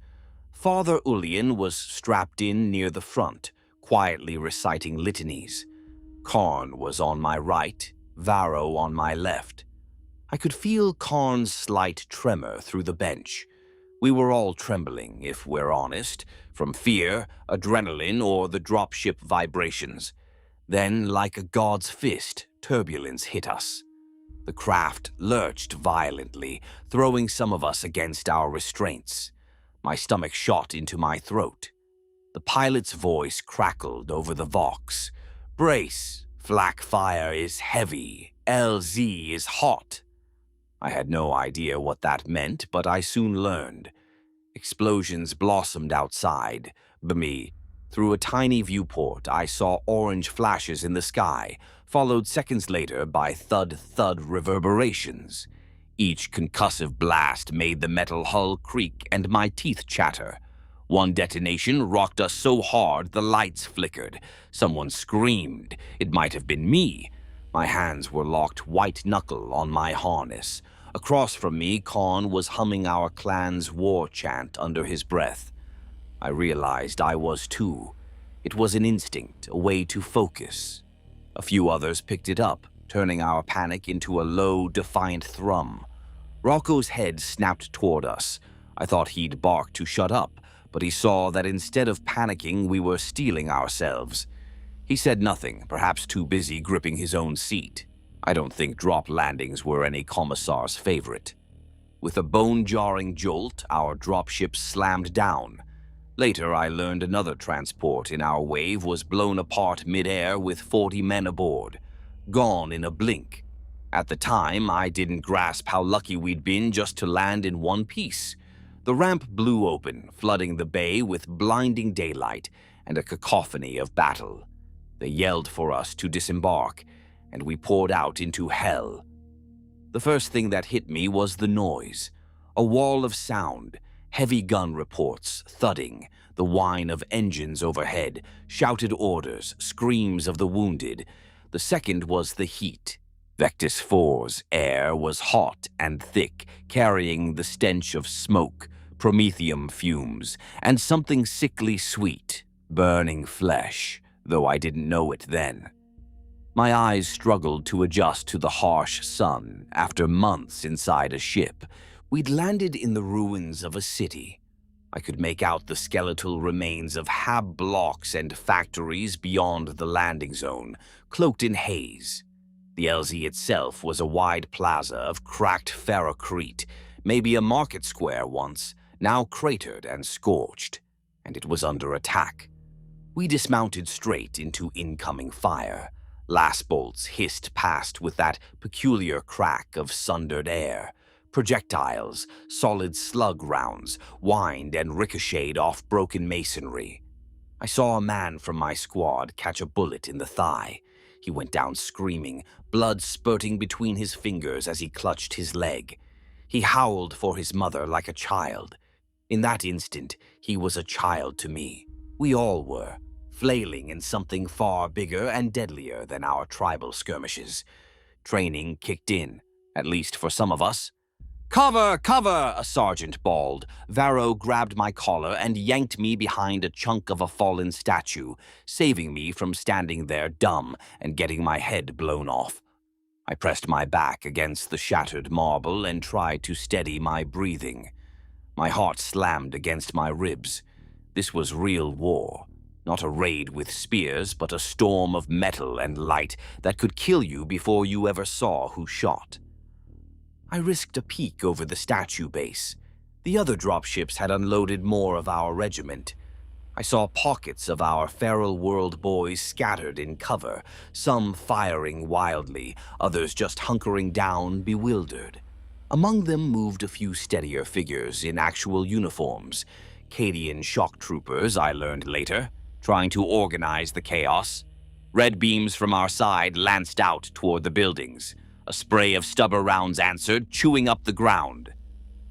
Father Ulian was strapped in near the front, quietly reciting litanies. Karn was on my right, Varro on my left. I could feel Karn's slight tremor through the bench. We were all trembling, if we're honest, from fear, adrenaline, or the dropship vibrations. Then, like a god's fist, turbulence hit us. The craft lurched violently, throwing some of us against our restraints. My stomach shot into my throat. The pilot's voice crackled over the vox. "Brace! Flak fire is heavy. LZ is hot." I had no idea what that meant, but I soon learned. Explosions blossomed outside. Me. Through a tiny viewport, I saw orange flashes in the sky, followed seconds later by thud-thud reverberations. Each concussive blast made the metal hull creak and my teeth chatter. One detonation rocked us so hard the lights flickered. Someone screamed. It might have been me. My hands were locked white-knuckle on my harness. Across from me, Khan was humming our clan's war chant under his breath. I realized I was too. It was an instinct, a way to focus. A few others picked it up, turning our panic into a low, defiant thrum. Rocco's head snapped toward us. I thought he'd bark to shut up, but he saw that instead of panicking, we were steeling ourselves. He said nothing, perhaps too busy gripping his own seat. I don't think drop landings were any Commissar's favorite. With a bone-jarring jolt, our dropship slammed down. Later, I learned another transport in our wave was blown apart mid-air with 40 men aboard. Gone in a blink. At the time, I didn't grasp how lucky we'd been just to land in one piece. The ramp blew open, flooding the bay with blinding daylight and a cacophony of battle. They yelled for us to disembark, and we poured out into hell. The first thing that hit me was the noise. A wall of sound, heavy gun reports, thudding, the whine of engines overhead, shouted orders, screams of the wounded. The second was the heat. Vectis 4's air was hot and thick, carrying the stench of smoke, promethium fumes, and something sickly sweet, burning flesh, though I didn't know it then. My eyes struggled to adjust to the harsh sun after months inside a ship. We'd landed in the ruins of a city. I could make out the skeletal remains of hab blocks and factories beyond the landing zone, cloaked in haze. The LZ itself was a wide plaza of cracked ferrocrete, maybe a market square once, now cratered and scorched, and it was under attack. We dismounted straight into incoming fire. Last bolts hissed past with that peculiar crack of sundered air. Projectiles, solid slug rounds, whined and ricocheted off broken masonry. I saw a man from my squad catch a bullet in the thigh. He went down screaming, blood spurting between his fingers as he clutched his leg. He howled for his mother like a child. In that instant, he was a child to me. We all were, flailing in something far bigger and deadlier than our tribal skirmishes. Training kicked in, at least for some of us. "Cover! Cover!" a sergeant bawled. Varro grabbed my collar and yanked me behind a chunk of a fallen statue, saving me from standing there dumb and getting my head blown off. I pressed my back against the shattered marble and tried to steady my breathing. My heart slammed against my ribs. This was real war. Not a raid with spears, but a storm of metal and light that could kill you before you ever saw who shot. I risked a peek over the statue base. The other dropships had unloaded more of our regiment. I saw pockets of our feral world boys scattered in cover, some firing wildly, others just hunkering down, bewildered. Among them moved a few steadier figures in actual uniforms, Cadian shock troopers, I learned later, trying to organize the chaos. Red beams from our side lanced out toward the buildings. A spray of stubber rounds answered, chewing up the ground.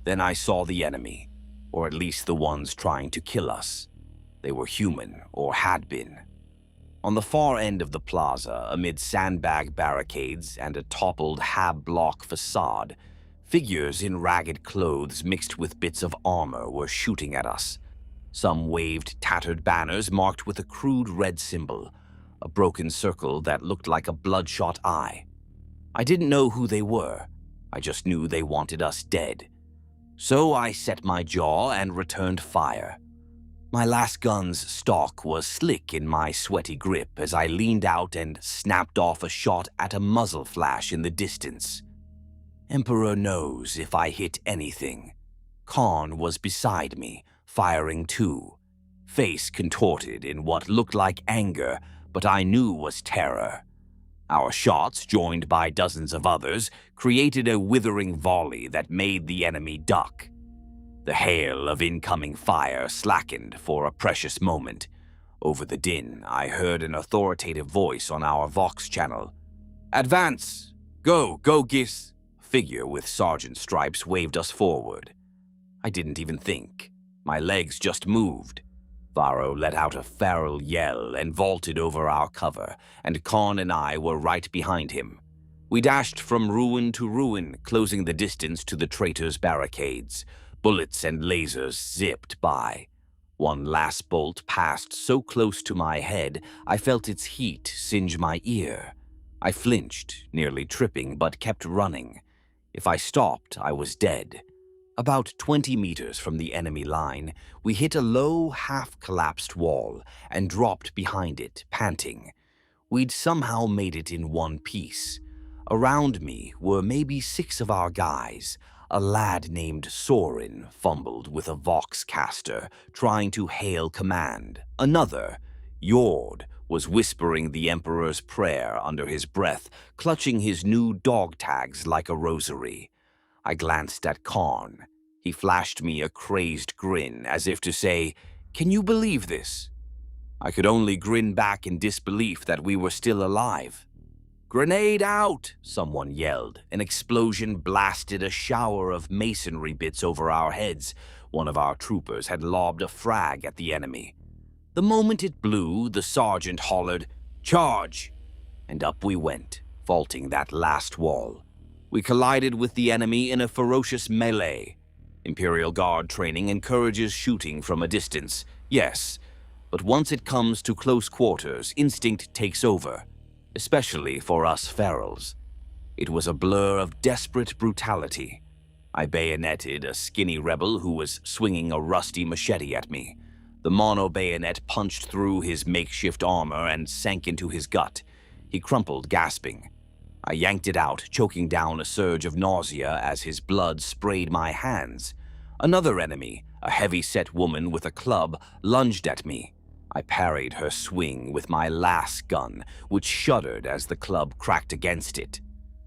Then I saw the enemy, or at least the ones trying to kill us. They were human, or had been. On the far end of the plaza, amid sandbag barricades and a toppled hab block facade, figures in ragged clothes mixed with bits of armor were shooting at us. Some waved tattered banners marked with a crude red symbol, a broken circle that looked like a bloodshot eye. I didn't know who they were. I just knew they wanted us dead. So I set my jaw and returned fire. My lasgun's stock was slick in my sweaty grip as I leaned out and snapped off a shot at a muzzle flash in the distance. Emperor knows if I hit anything. Khan was beside me, firing too. Face contorted in what looked like anger, but I knew was terror. Our shots, joined by dozens of others, created a withering volley that made the enemy duck. The hail of incoming fire slackened for a precious moment. Over the din, I heard an authoritative voice on our Vox channel. "Advance! Go, Gis!" A figure with sergeant stripes waved us forward. I didn't even think. My legs just moved. Varro let out a feral yell and vaulted over our cover, and Khan and I were right behind him. We dashed from ruin to ruin, closing the distance to the traitors' barricades. Bullets and lasers zipped by. One last bolt passed so close to my head, I felt its heat singe my ear. I flinched, nearly tripping, but kept running. If I stopped, I was dead. About 20 meters from the enemy line, we hit a low, half-collapsed wall and dropped behind it, panting. We'd somehow made it in one piece. Around me were maybe 6 of our guys. A lad named Sorin fumbled with a Vox caster, trying to hail command. Another, Yord, was whispering the Emperor's prayer under his breath, clutching his new dog tags like a rosary. I glanced at Khan. He flashed me a crazed grin, as if to say, "Can you believe this?" I could only grin back in disbelief that we were still alive. "Grenade out!" someone yelled. An explosion blasted a shower of masonry bits over our heads. One of our troopers had lobbed a frag at the enemy. The moment it blew, the sergeant hollered, "Charge!" And up we went, vaulting that last wall. We collided with the enemy in a ferocious melee. Imperial Guard training encourages shooting from a distance, yes, but once it comes to close quarters, instinct takes over, especially for us ferals. It was a blur of desperate brutality. I bayoneted a skinny rebel who was swinging a rusty machete at me. The mono-bayonet punched through his makeshift armor and sank into his gut. He crumpled, gasping. I yanked it out, choking down a surge of nausea as his blood sprayed my hands. Another enemy, a heavy-set woman with a club, lunged at me. I parried her swing with my lasgun, which shuddered as the club cracked against it.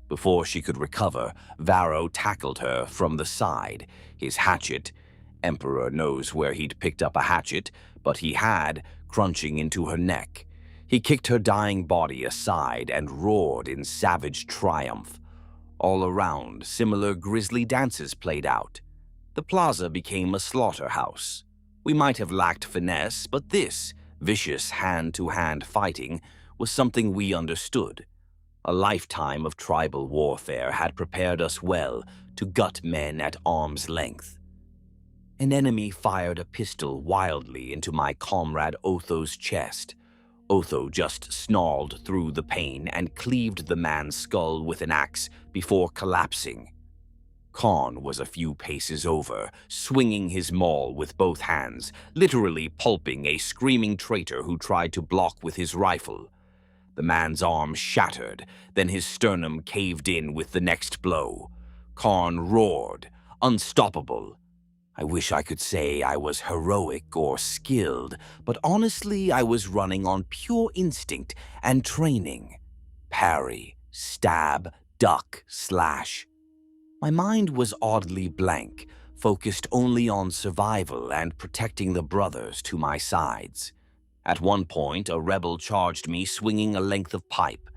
Before she could recover, Varro tackled her from the side. His hatchet, Emperor knows where he'd picked up a hatchet, but he had, crunching into her neck. He kicked her dying body aside and roared in savage triumph. All around, similar grisly dances played out. The plaza became a slaughterhouse. We might have lacked finesse, but this, vicious hand-to-hand fighting, was something we understood. A lifetime of tribal warfare had prepared us well to gut men at arm's length. An enemy fired a pistol wildly into my comrade Otho's chest. Otho just snarled through the pain and cleaved the man's skull with an axe before collapsing. Khan was a few paces over, swinging his maul with both hands, literally pulping a screaming traitor who tried to block with his rifle. The man's arm shattered, then his sternum caved in with the next blow. Khan roared, unstoppable. I wish I could say I was heroic or skilled, but honestly I was running on pure instinct and training. Parry, stab, duck, slash. My mind was oddly blank, focused only on survival and protecting the brothers to my sides. At one point, a rebel charged me swinging a length of pipe.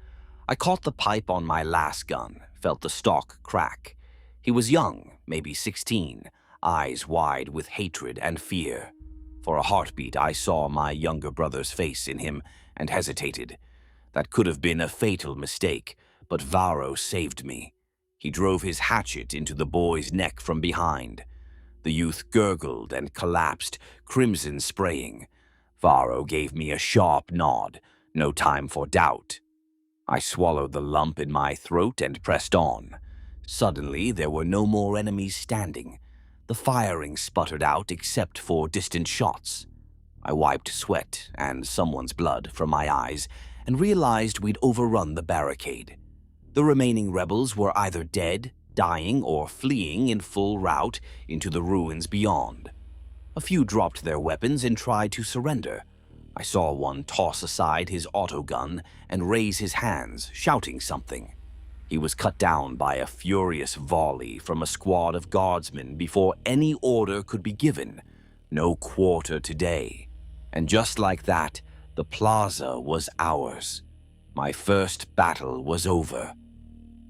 I caught the pipe on my lasgun, felt the stock crack. He was young, maybe 16, eyes wide with hatred and fear. For a heartbeat, I saw my younger brother's face in him and hesitated. That could have been a fatal mistake, but Varro saved me. He drove his hatchet into the boy's neck from behind. The youth gurgled and collapsed, crimson spraying. Varro gave me a sharp nod, no time for doubt. I swallowed the lump in my throat and pressed on. Suddenly, there were no more enemies standing. The firing sputtered out except for distant shots. I wiped sweat and someone's blood from my eyes and realized we'd overrun the barricade. The remaining rebels were either dead, dying, or fleeing in full rout into the ruins beyond. A few dropped their weapons and tried to surrender. I saw one toss aside his autogun and raise his hands, shouting something. He was cut down by a furious volley from a squad of guardsmen before any order could be given. No quarter today. And just like that, the plaza was ours. My first battle was over.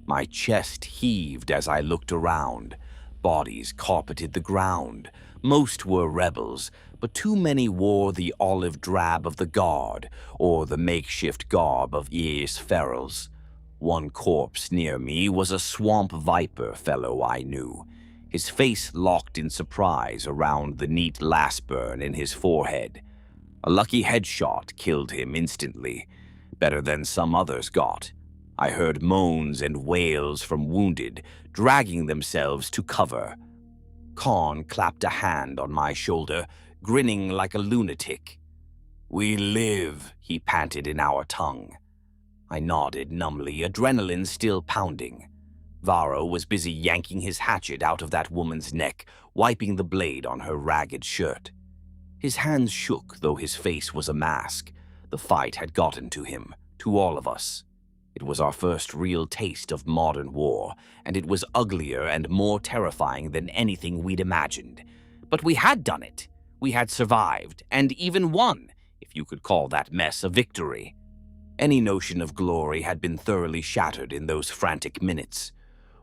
My chest heaved as I looked around. Bodies carpeted the ground. Most were rebels, but too many wore the olive drab of the guard or the makeshift garb of E's ferals. One corpse near me was a swamp viper fellow I knew, his face locked in surprise around the neat lasburn in his forehead. A lucky headshot killed him instantly, better than some others got. I heard moans and wails from wounded, dragging themselves to cover. Khan clapped a hand on my shoulder, grinning like a lunatic. "We live," he panted in our tongue. I nodded numbly, adrenaline still pounding. Varro was busy yanking his hatchet out of that woman's neck, wiping the blade on her ragged shirt. His hands shook, though his face was a mask. The fight had gotten to him, to all of us. It was our first real taste of modern war, and it was uglier and more terrifying than anything we'd imagined. But we had done it. We had survived, and even won, if you could call that mess a victory. Any notion of glory had been thoroughly shattered in those frantic minutes.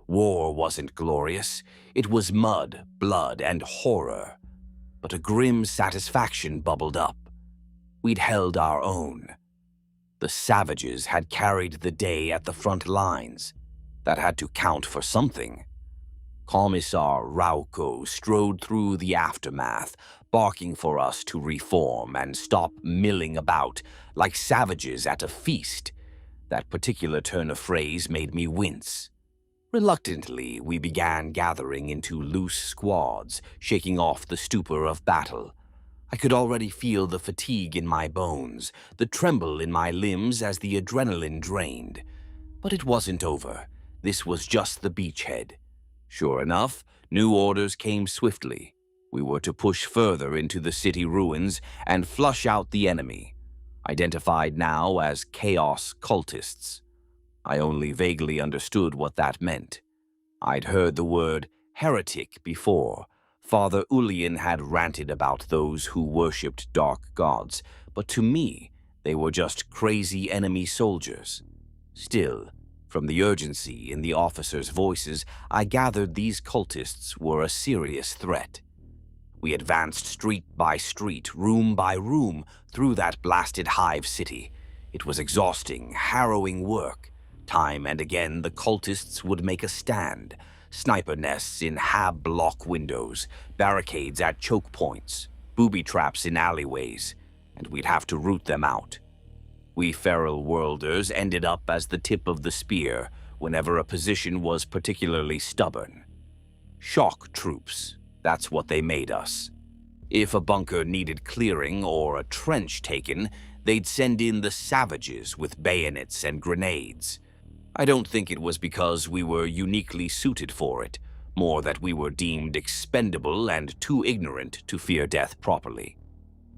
War wasn't glorious. It was mud, blood, and horror. But a grim satisfaction bubbled up. We'd held our own. The savages had carried the day at the front lines. That had to count for something. Commissar Rauco strode through the aftermath, barking for us to reform and stop milling about like savages at a feast. That particular turn of phrase made me wince. Reluctantly, we began gathering into loose squads, shaking off the stupor of battle. I could already feel the fatigue in my bones, the tremble in my limbs as the adrenaline drained. But it wasn't over. This was just the beachhead. Sure enough, new orders came swiftly. We were to push further into the city ruins and flush out the enemy, identified now as Chaos Cultists. I only vaguely understood what that meant. I'd heard the word heretic before. Father Ulian had ranted about those who worshipped dark gods, but to me, They were just crazy enemy soldiers. Still, from the urgency in the officers' voices, I gathered these cultists were a serious threat. We advanced street by street, room by room, through that blasted hive city. It was exhausting, harrowing work. Time and again, the cultists would make a stand. Sniper nests in hab block windows, barricades at choke points, booby traps in alleyways, and we'd have to root them out. We feral worlders ended up as the tip of the spear whenever a position was particularly stubborn. Shock troops, that's what they made us. If a bunker needed clearing or a trench taken, they'd send in the savages with bayonets and grenades. I don't think it was because we were uniquely suited for it, more that we were deemed expendable and too ignorant to fear death properly.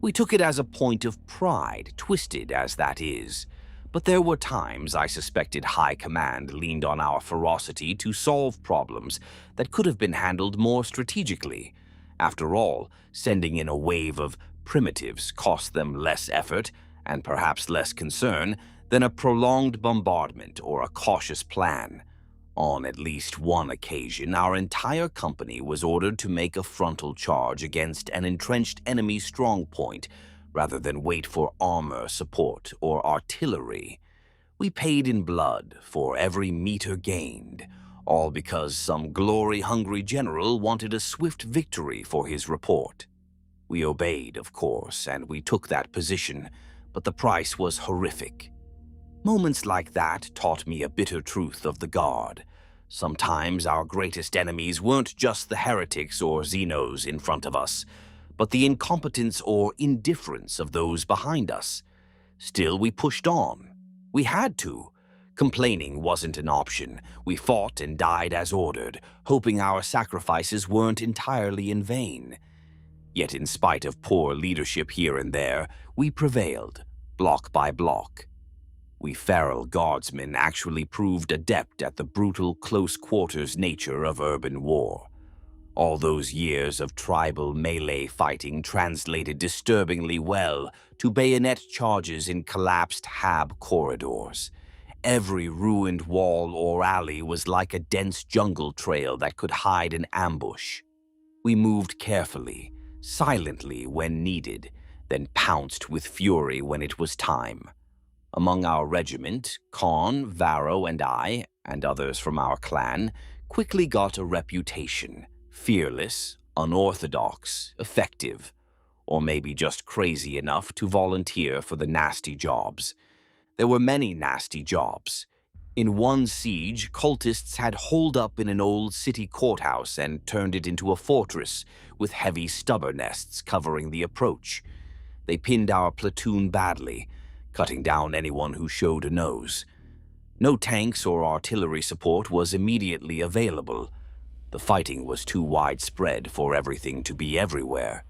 We took it as a point of pride, twisted as that is, but there were times I suspected High Command leaned on our ferocity to solve problems that could have been handled more strategically. After all, sending in a wave of primitives cost them less effort, and perhaps less concern, than a prolonged bombardment or a cautious plan. On at least one occasion, our entire company was ordered to make a frontal charge against an entrenched enemy strongpoint rather than wait for armor support or artillery. We paid in blood for every meter gained, all because some glory-hungry general wanted a swift victory for his report. We obeyed, of course, and we took that position, but the price was horrific. Moments like that taught me a bitter truth of the Guard. Sometimes our greatest enemies weren't just the heretics or Xenos in front of us, but the incompetence or indifference of those behind us. Still, we pushed on. We had to. Complaining wasn't an option. We fought and died as ordered, hoping our sacrifices weren't entirely in vain. Yet in spite of poor leadership here and there, we prevailed, block by block. We feral Guardsmen actually proved adept at the brutal close-quarters nature of urban war. All those years of tribal melee fighting translated disturbingly well to bayonet charges in collapsed hab corridors. Every ruined wall or alley was like a dense jungle trail that could hide an ambush. We moved carefully, silently when needed, then pounced with fury when it was time. Among our regiment, Khan, Varro, and I, and others from our clan, quickly got a reputation. Fearless, unorthodox, effective, or maybe just crazy enough to volunteer for the nasty jobs. There were many nasty jobs. In one siege, cultists had holed up in an old city courthouse and turned it into a fortress with heavy stubber nests covering the approach. They pinned our platoon badly, cutting down anyone who showed a nose. No tanks or artillery support was immediately available. The fighting was too widespread for everything to be everywhere.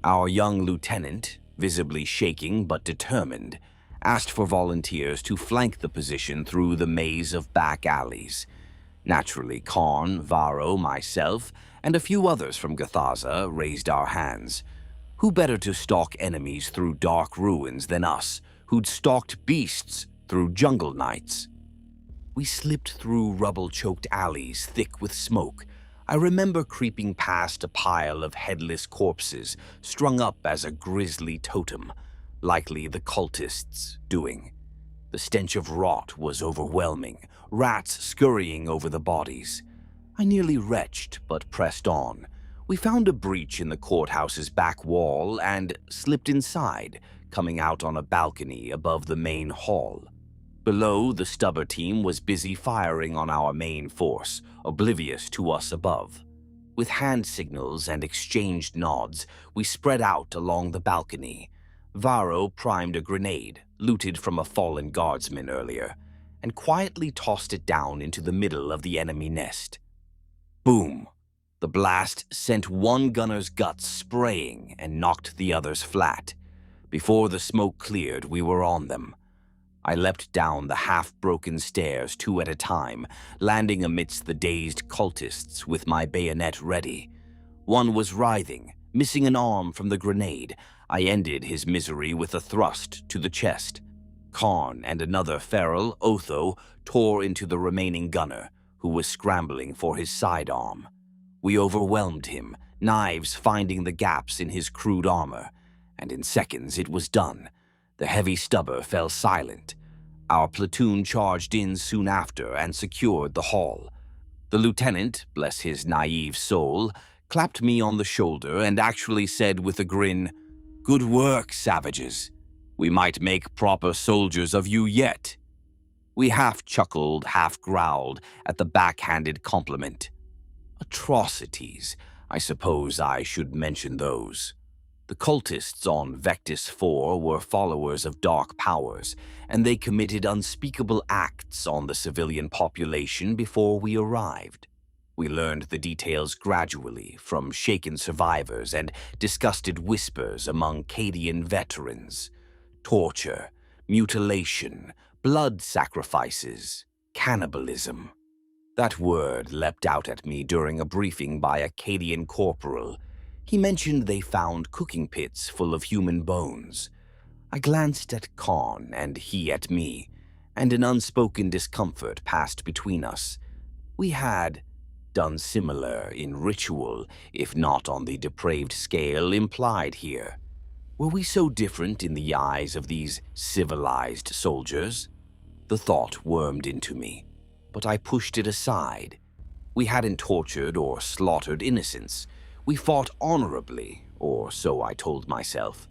Our young lieutenant, visibly shaking but determined, asked for volunteers to flank the position through the maze of back alleys. Naturally, Khan, Varro, myself, and a few others from Gathaza raised our hands. Who better to stalk enemies through dark ruins than us, who'd stalked beasts through jungle nights? We slipped through rubble-choked alleys thick with smoke. I remember creeping past a pile of headless corpses strung up as a grisly totem, likely the cultists' doing. The stench of rot was overwhelming, rats scurrying over the bodies. I nearly retched, but pressed on. We found a breach in the courthouse's back wall and slipped inside, coming out on a balcony above the main hall. Below, the stubber team was busy firing on our main force, oblivious to us above. With hand signals and exchanged nods, we spread out along the balcony. Varro primed a grenade, looted from a fallen guardsman earlier, and quietly tossed it down into the middle of the enemy nest. Boom! The blast sent one gunner's guts spraying and knocked the others flat. Before the smoke cleared, we were on them. I leapt down the half-broken stairs 2 at a time, landing amidst the dazed cultists with my bayonet ready. One was writhing, Missing an arm from the grenade, I ended his misery with a thrust to the chest. Karn and another feral, Otho, tore into the remaining gunner, who was scrambling for his sidearm. We overwhelmed him, knives finding the gaps in his crude armor, and in seconds it was done. The heavy stubber fell silent. Our platoon charged in soon after and secured the hall. The lieutenant, bless his naive soul, clapped me on the shoulder and actually said with a grin, "Good work, savages. We might make proper soldiers of you yet." We half chuckled, half growled at the backhanded compliment. Atrocities, I suppose I should mention those. The cultists on Vectis 4 were followers of dark powers, and they committed unspeakable acts on the civilian population before we arrived. We learned the details gradually from shaken survivors and disgusted whispers among Cadian veterans. Torture, mutilation, blood sacrifices, cannibalism. That word leapt out at me during a briefing by a Cadian corporal. He mentioned they found cooking pits full of human bones. I glanced at Karn and he at me, and an unspoken discomfort passed between us. We had done similar in ritual, if not on the depraved scale implied here. Were we so different in the eyes of these civilized soldiers? The thought wormed into me, but I pushed it aside. We hadn't tortured or slaughtered innocents. We fought honorably, or so I told myself.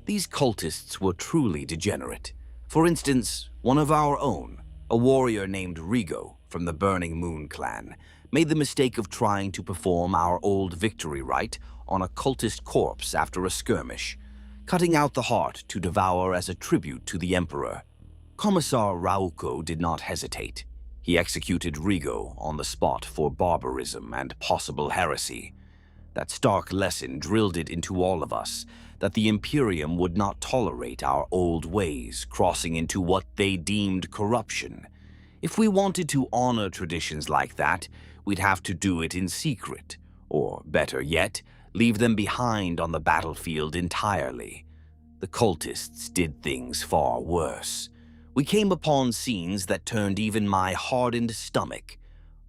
These cultists were truly degenerate. For instance, one of our own, a warrior named Rigo from the Burning Moon clan, made the mistake of trying to perform our old victory rite on a cultist corpse after a skirmish, cutting out the heart to devour as a tribute to the Emperor. Commissar Rauco did not hesitate. He executed Rigo on the spot for barbarism and possible heresy. That stark lesson drilled it into all of us that the Imperium would not tolerate our old ways crossing into what they deemed corruption. If we wanted to honor traditions like that, we'd have to do it in secret, or better yet, leave them behind on the battlefield entirely. The cultists did things far worse. We came upon scenes that turned even my hardened stomach.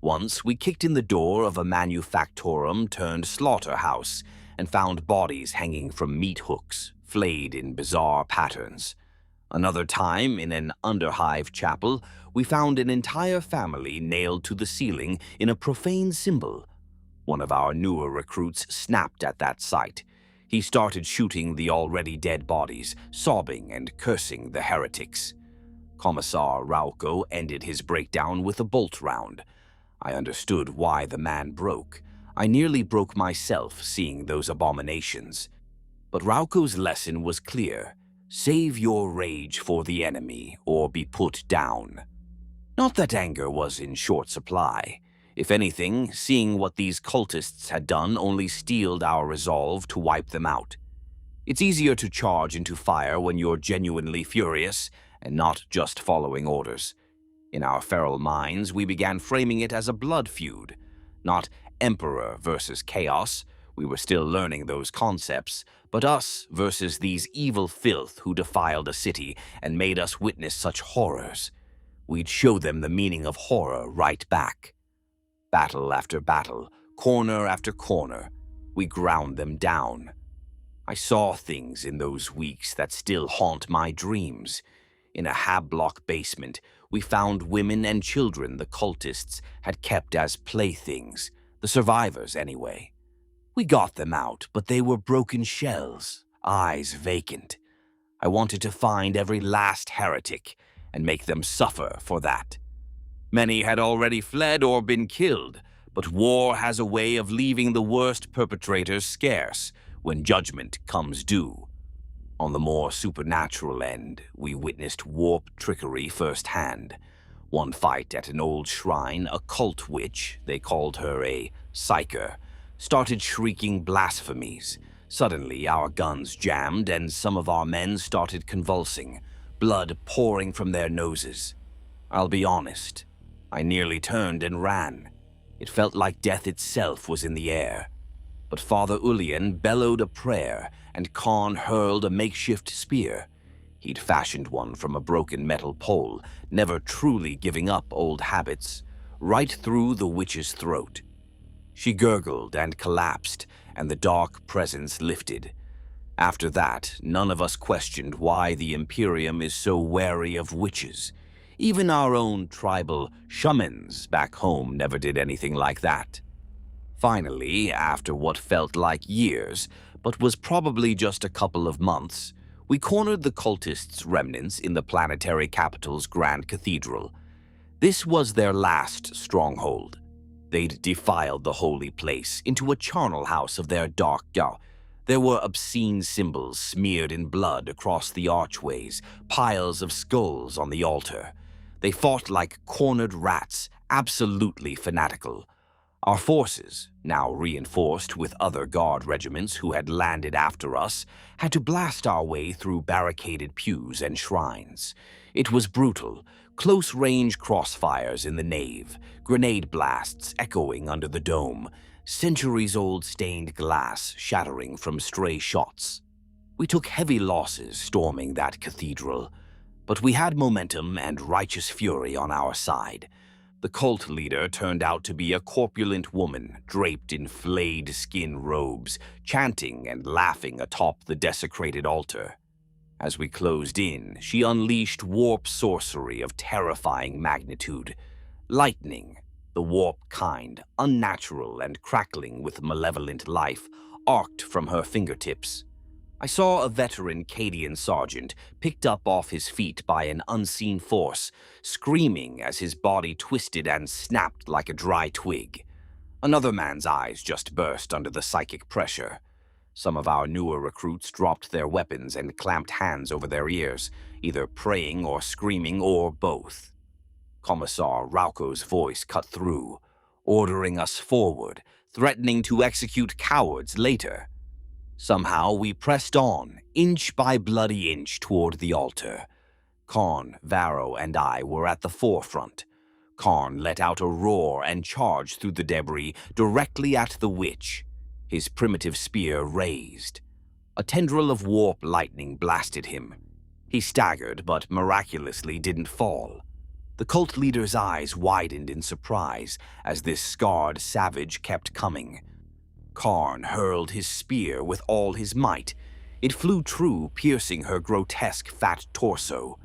Once, we kicked in the door of a manufactorum turned slaughterhouse and found bodies hanging from meat hooks, flayed in bizarre patterns. Another time, in an underhive chapel, we found an entire family nailed to the ceiling in a profane symbol. One of our newer recruits snapped at that sight. He started shooting the already dead bodies, sobbing and cursing the heretics. Commissar Rauco ended his breakdown with a bolt round. I understood why the man broke. I nearly broke myself seeing those abominations. But Rauco's lesson was clear. Save your rage for the enemy, or be put down. Not that anger was in short supply. If anything, seeing what these cultists had done only steeled our resolve to wipe them out. It's easier to charge into fire when you're genuinely furious, and not just following orders. In our feral minds, we began framing it as a blood feud, not Emperor versus Chaos. We were still learning those concepts, but us versus these evil filth who defiled a city and made us witness such horrors. We'd show them the meaning of horror right back. Battle after battle, corner after corner, we ground them down. I saw things in those weeks that still haunt my dreams. In a hab-block basement, we found women and children the cultists had kept as playthings, the survivors anyway. We got them out, but they were broken shells, eyes vacant. I wanted to find every last heretic and make them suffer for that. Many had already fled or been killed, but war has a way of leaving the worst perpetrators scarce when judgment comes due. On the more supernatural end, we witnessed warp trickery firsthand. One fight at an old shrine, a cult witch, they called her a psyker, started shrieking blasphemies. Suddenly, our guns jammed and some of our men started convulsing, blood pouring from their noses. I'll be honest, I nearly turned and ran. It felt like death itself was in the air. but Father Ulian bellowed a prayer, and Khan hurled a makeshift spear. He'd fashioned one from a broken metal pole, never truly giving up old habits, right through the witch's throat. She gurgled and collapsed, and the dark presence lifted. After that, none of us questioned why the Imperium is so wary of witches. Even our own tribal shamans back home never did anything like that. Finally, after what felt like years, but was probably just a couple of months, we cornered the cultists' remnants in the planetary capital's Grand Cathedral. This was their last stronghold. They'd defiled the holy place into a charnel house of their dark god. There were obscene symbols smeared in blood across the archways, piles of skulls on the altar. They fought like cornered rats, absolutely fanatical. Our forces, now reinforced with other guard regiments who had landed after us, had to blast our way through barricaded pews and shrines. It was brutal. Close-range crossfires in the nave, grenade blasts echoing under the dome, centuries-old stained glass shattering from stray shots. We took heavy losses storming that cathedral, but we had momentum and righteous fury on our side. The cult leader turned out to be a corpulent woman draped in flayed skin robes, chanting and laughing atop the desecrated altar. As we closed in, she unleashed warp sorcery of terrifying magnitude. Lightning, the warp kind, unnatural and crackling with malevolent life, arced from her fingertips. I saw a veteran Cadian sergeant picked up off his feet by an unseen force, screaming as his body twisted and snapped like a dry twig. Another man's eyes just burst under the psychic pressure. Some of our newer recruits dropped their weapons and clamped hands over their ears, either praying or screaming or both. Commissar Rauco's voice cut through, ordering us forward, threatening to execute cowards later. Somehow we pressed on, inch by bloody inch, toward the altar. Khan, Varro, and I were at the forefront. Khan let out a roar and charged through the debris directly at the witch, his primitive spear raised. A tendril of warp lightning blasted him. He staggered, but miraculously didn't fall. The cult leader's eyes widened in surprise as this scarred savage kept coming. Karn hurled his spear with all his might. It flew true, piercing her grotesque fat torso.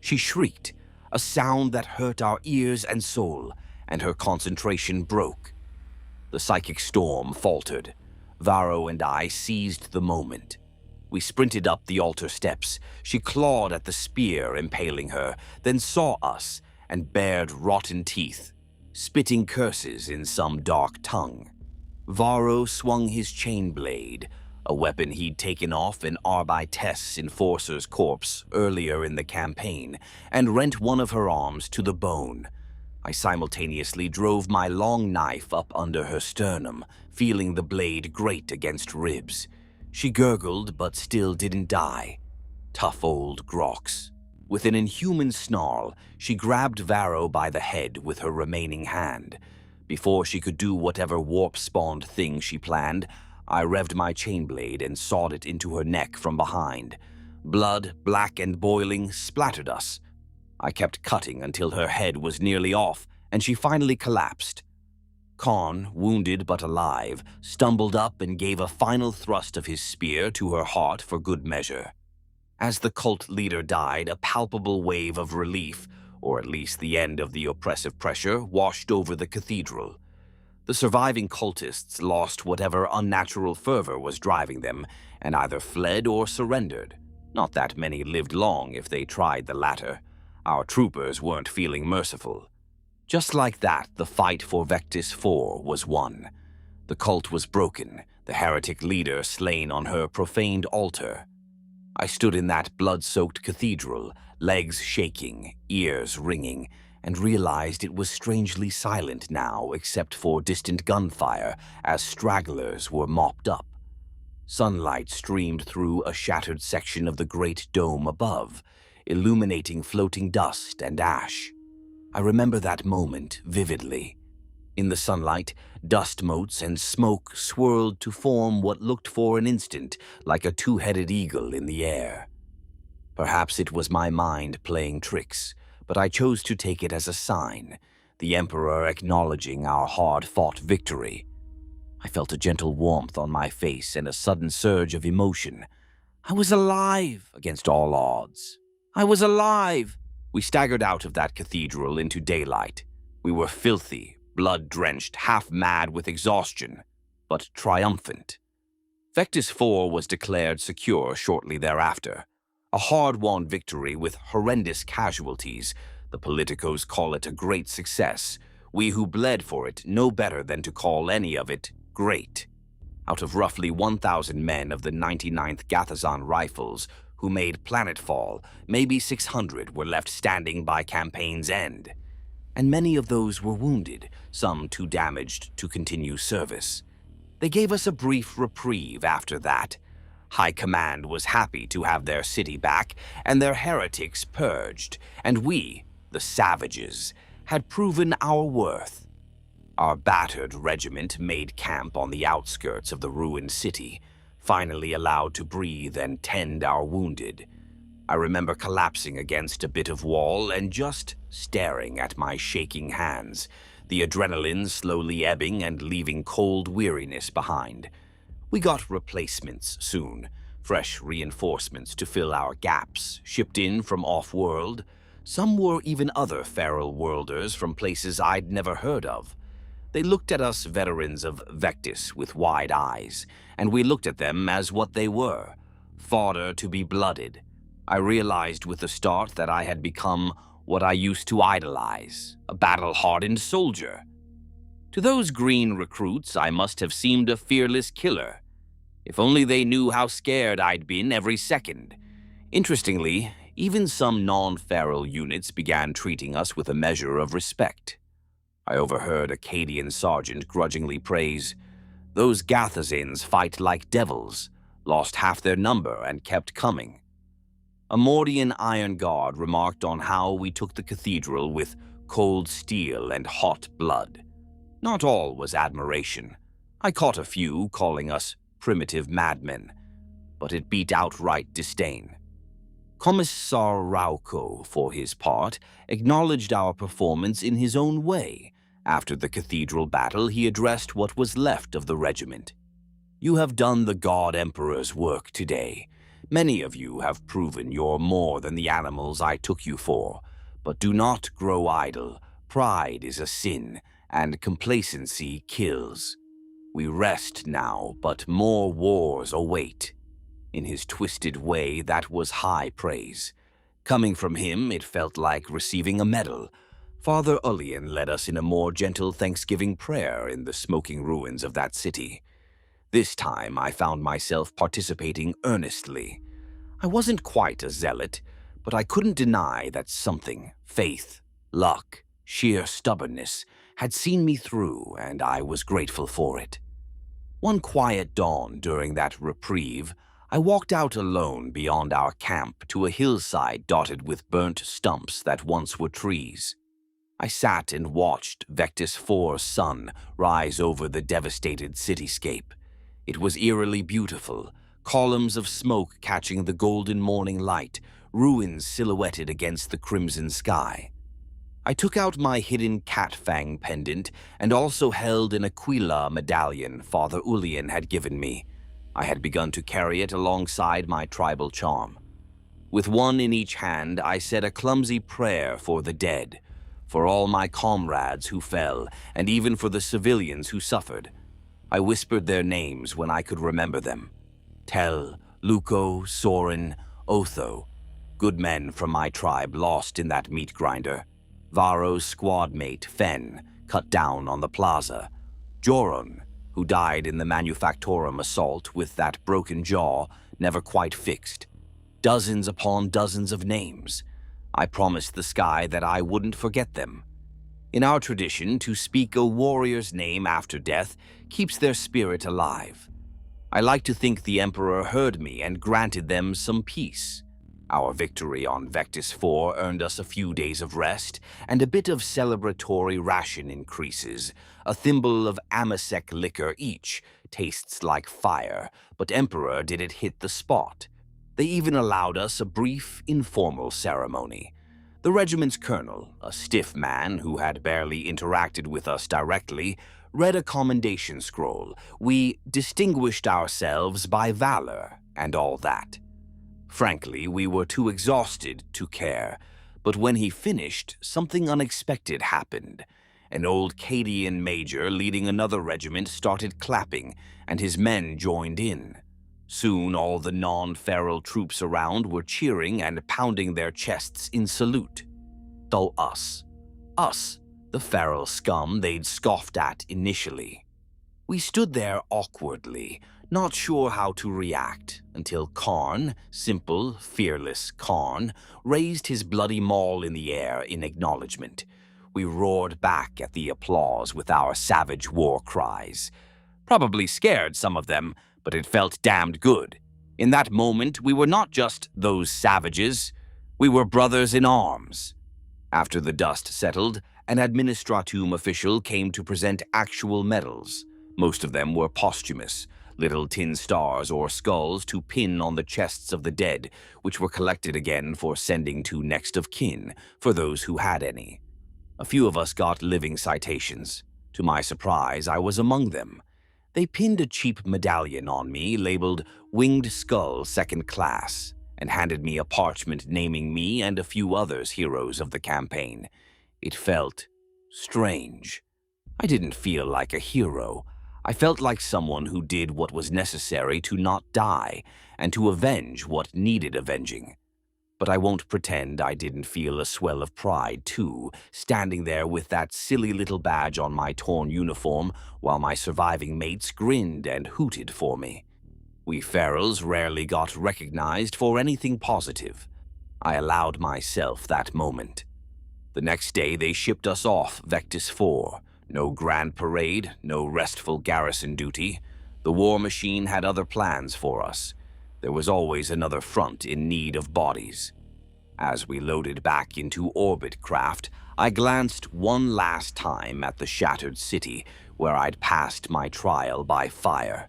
She shrieked, a sound that hurt our ears and soul, and her concentration broke. The psychic storm faltered. Varro and I seized the moment. We sprinted up the altar steps. She clawed at the spear, impaling her, then saw us and bared rotten teeth, spitting curses in some dark tongue. Varro swung his chain blade, a weapon he'd taken off an Arbites enforcer's corpse earlier in the campaign, and rent one of her arms to the bone. I simultaneously drove my long knife up under her sternum, feeling the blade grate against ribs. She gurgled, but still didn't die. Tough old Grox. With an inhuman snarl, she grabbed Varro by the head with her remaining hand. Before she could do whatever warp-spawned thing she planned, I revved my chain blade and sawed it into her neck from behind. Blood, black and boiling, splattered us. I kept cutting until her head was nearly off, and she finally collapsed. Khan, wounded but alive, stumbled up and gave a final thrust of his spear to her heart for good measure. As the cult leader died, a palpable wave of relief, or at least the end of the oppressive pressure, washed over the cathedral. The surviving cultists lost whatever unnatural fervor was driving them, and either fled or surrendered. Not that many lived long if they tried the latter. Our troopers weren't feeling merciful. Just like that, the fight for Vectis 4 was won. The cult was broken, the heretic leader slain on her profaned altar. I stood in that blood-soaked cathedral, legs shaking, ears ringing, and realized it was strangely silent now except for distant gunfire as stragglers were mopped up. Sunlight streamed through a shattered section of the great dome above, illuminating floating dust and ash. I remember that moment vividly. In the sunlight, dust motes and smoke swirled to form what looked for an instant like a two-headed eagle in the air. Perhaps it was my mind playing tricks, but I chose to take it as a sign, the Emperor acknowledging our hard-fought victory. I felt a gentle warmth on my face and a sudden surge of emotion. I was alive against all odds. I was alive! We staggered out of that cathedral into daylight. We were filthy, blood-drenched, half-mad with exhaustion, but triumphant. Vectis 4 was declared secure shortly thereafter. A hard-won victory with horrendous casualties. The politicos call it a great success. We who bled for it know better than to call any of it great. Out of roughly 1,000 men of the 99th Gathaza Rifles who made planetfall, maybe 600 were left standing by campaign's end. And many of those were wounded, some too damaged to continue service. They gave us a brief reprieve after that. High Command was happy to have their city back and their heretics purged, and we, the savages, had proven our worth. Our battered regiment made camp on the outskirts of the ruined city, finally allowed to breathe and tend our wounded. I remember collapsing against a bit of wall and just staring at my shaking hands, the adrenaline slowly ebbing and leaving cold weariness behind. We got replacements soon, fresh reinforcements to fill our gaps, shipped in from off-world. Some were even other feral worlders from places I'd never heard of. They looked at us veterans of Vectis with wide eyes, and we looked at them as what they were, fodder to be blooded. I realized with the start that I had become what I used to idolize, a battle-hardened soldier. To those green recruits, I must have seemed a fearless killer. If only they knew how scared I'd been every second. Interestingly, even some non-feral units began treating us with a measure of respect. I overheard a Cadian sergeant grudgingly praise, "Those Gathazins fight like devils, lost half their number and kept coming." A Mordian Iron Guard remarked on how we took the cathedral with cold steel and hot blood. Not all was admiration. I caught a few calling us primitive madmen, but it beat outright disdain. Commissar Rauco, for his part, acknowledged our performance in his own way. After the cathedral battle, he addressed what was left of the regiment. "You have done the God Emperor's work today. Many of you have proven you're more than the animals I took you for. But do not grow idle. Pride is a sin, and complacency kills. We rest now, but more wars await." In his twisted way, that was high praise. Coming from him, it felt like receiving a medal. Father Ullian led us in a more gentle thanksgiving prayer in the smoking ruins of that city. This time, I found myself participating earnestly. I wasn't quite a zealot, but I couldn't deny that something, faith, luck, sheer stubbornness, had seen me through, and I was grateful for it. One quiet dawn during that reprieve, I walked out alone beyond our camp to a hillside dotted with burnt stumps that once were trees. I sat and watched Vectis 4's sun rise over the devastated cityscape. It was eerily beautiful, columns of smoke catching the golden morning light, ruins silhouetted against the crimson sky. I took out my hidden cat fang pendant and also held an Aquila medallion Father Ullian had given me. I had begun to carry it alongside my tribal charm. With one in each hand, I said a clumsy prayer for the dead, for all my comrades who fell, and even for the civilians who suffered. I whispered their names when I could remember them. Tel, Luco, Soren, Otho, good men from my tribe lost in that meat grinder. Varro's squad mate, Fen, cut down on the plaza. Joron, who died in the Manufactorum assault with that broken jaw never quite fixed. Dozens upon dozens of names. I promised the sky that I wouldn't forget them. In our tradition, to speak a warrior's name after death keeps their spirit alive. I like to think the Emperor heard me and granted them some peace. Our victory on Vectis 4 earned us a few days of rest and a bit of celebratory ration increases. A thimble of Amasec liquor each tastes like fire, but Emperor did it hit the spot. They even allowed us a brief, informal ceremony. The regiment's colonel, a stiff man who had barely interacted with us directly, read a commendation scroll. We distinguished ourselves by valor and all that. Frankly, we were too exhausted to care, but when he finished, something unexpected happened. An old Cadian major leading another regiment started clapping, and his men joined in. Soon all the non-feral troops around were cheering and pounding their chests in salute. Though us, the feral scum they'd scoffed at initially. We stood there awkwardly, not sure how to react, until Karn, simple, fearless Karn, raised his bloody maul in the air in acknowledgement. We roared back at the applause with our savage war cries. Probably scared some of them, but it felt damned good. In that moment, we were not just those savages, we were brothers in arms. After the dust settled, an administratum official came to present actual medals. Most of them were posthumous, little tin stars or skulls to pin on the chests of the dead, which were collected again for sending to next of kin, for those who had any. A few of us got living citations. To my surprise, I was among them. They pinned a cheap medallion on me labeled Winged Skull Second Class, and handed me a parchment naming me and a few others heroes of the campaign. It felt strange. I didn't feel like a hero. I felt like someone who did what was necessary to not die and to avenge what needed avenging. But I won't pretend I didn't feel a swell of pride, too, standing there with that silly little badge on my torn uniform while my surviving mates grinned and hooted for me. We ferals rarely got recognized for anything positive. I allowed myself that moment. The next day they shipped us off Vectis 4. No grand parade, no restful garrison duty. The war machine had other plans for us. There was always another front in need of bodies. As we loaded back into orbit craft, I glanced one last time at the shattered city where I'd passed my trial by fire.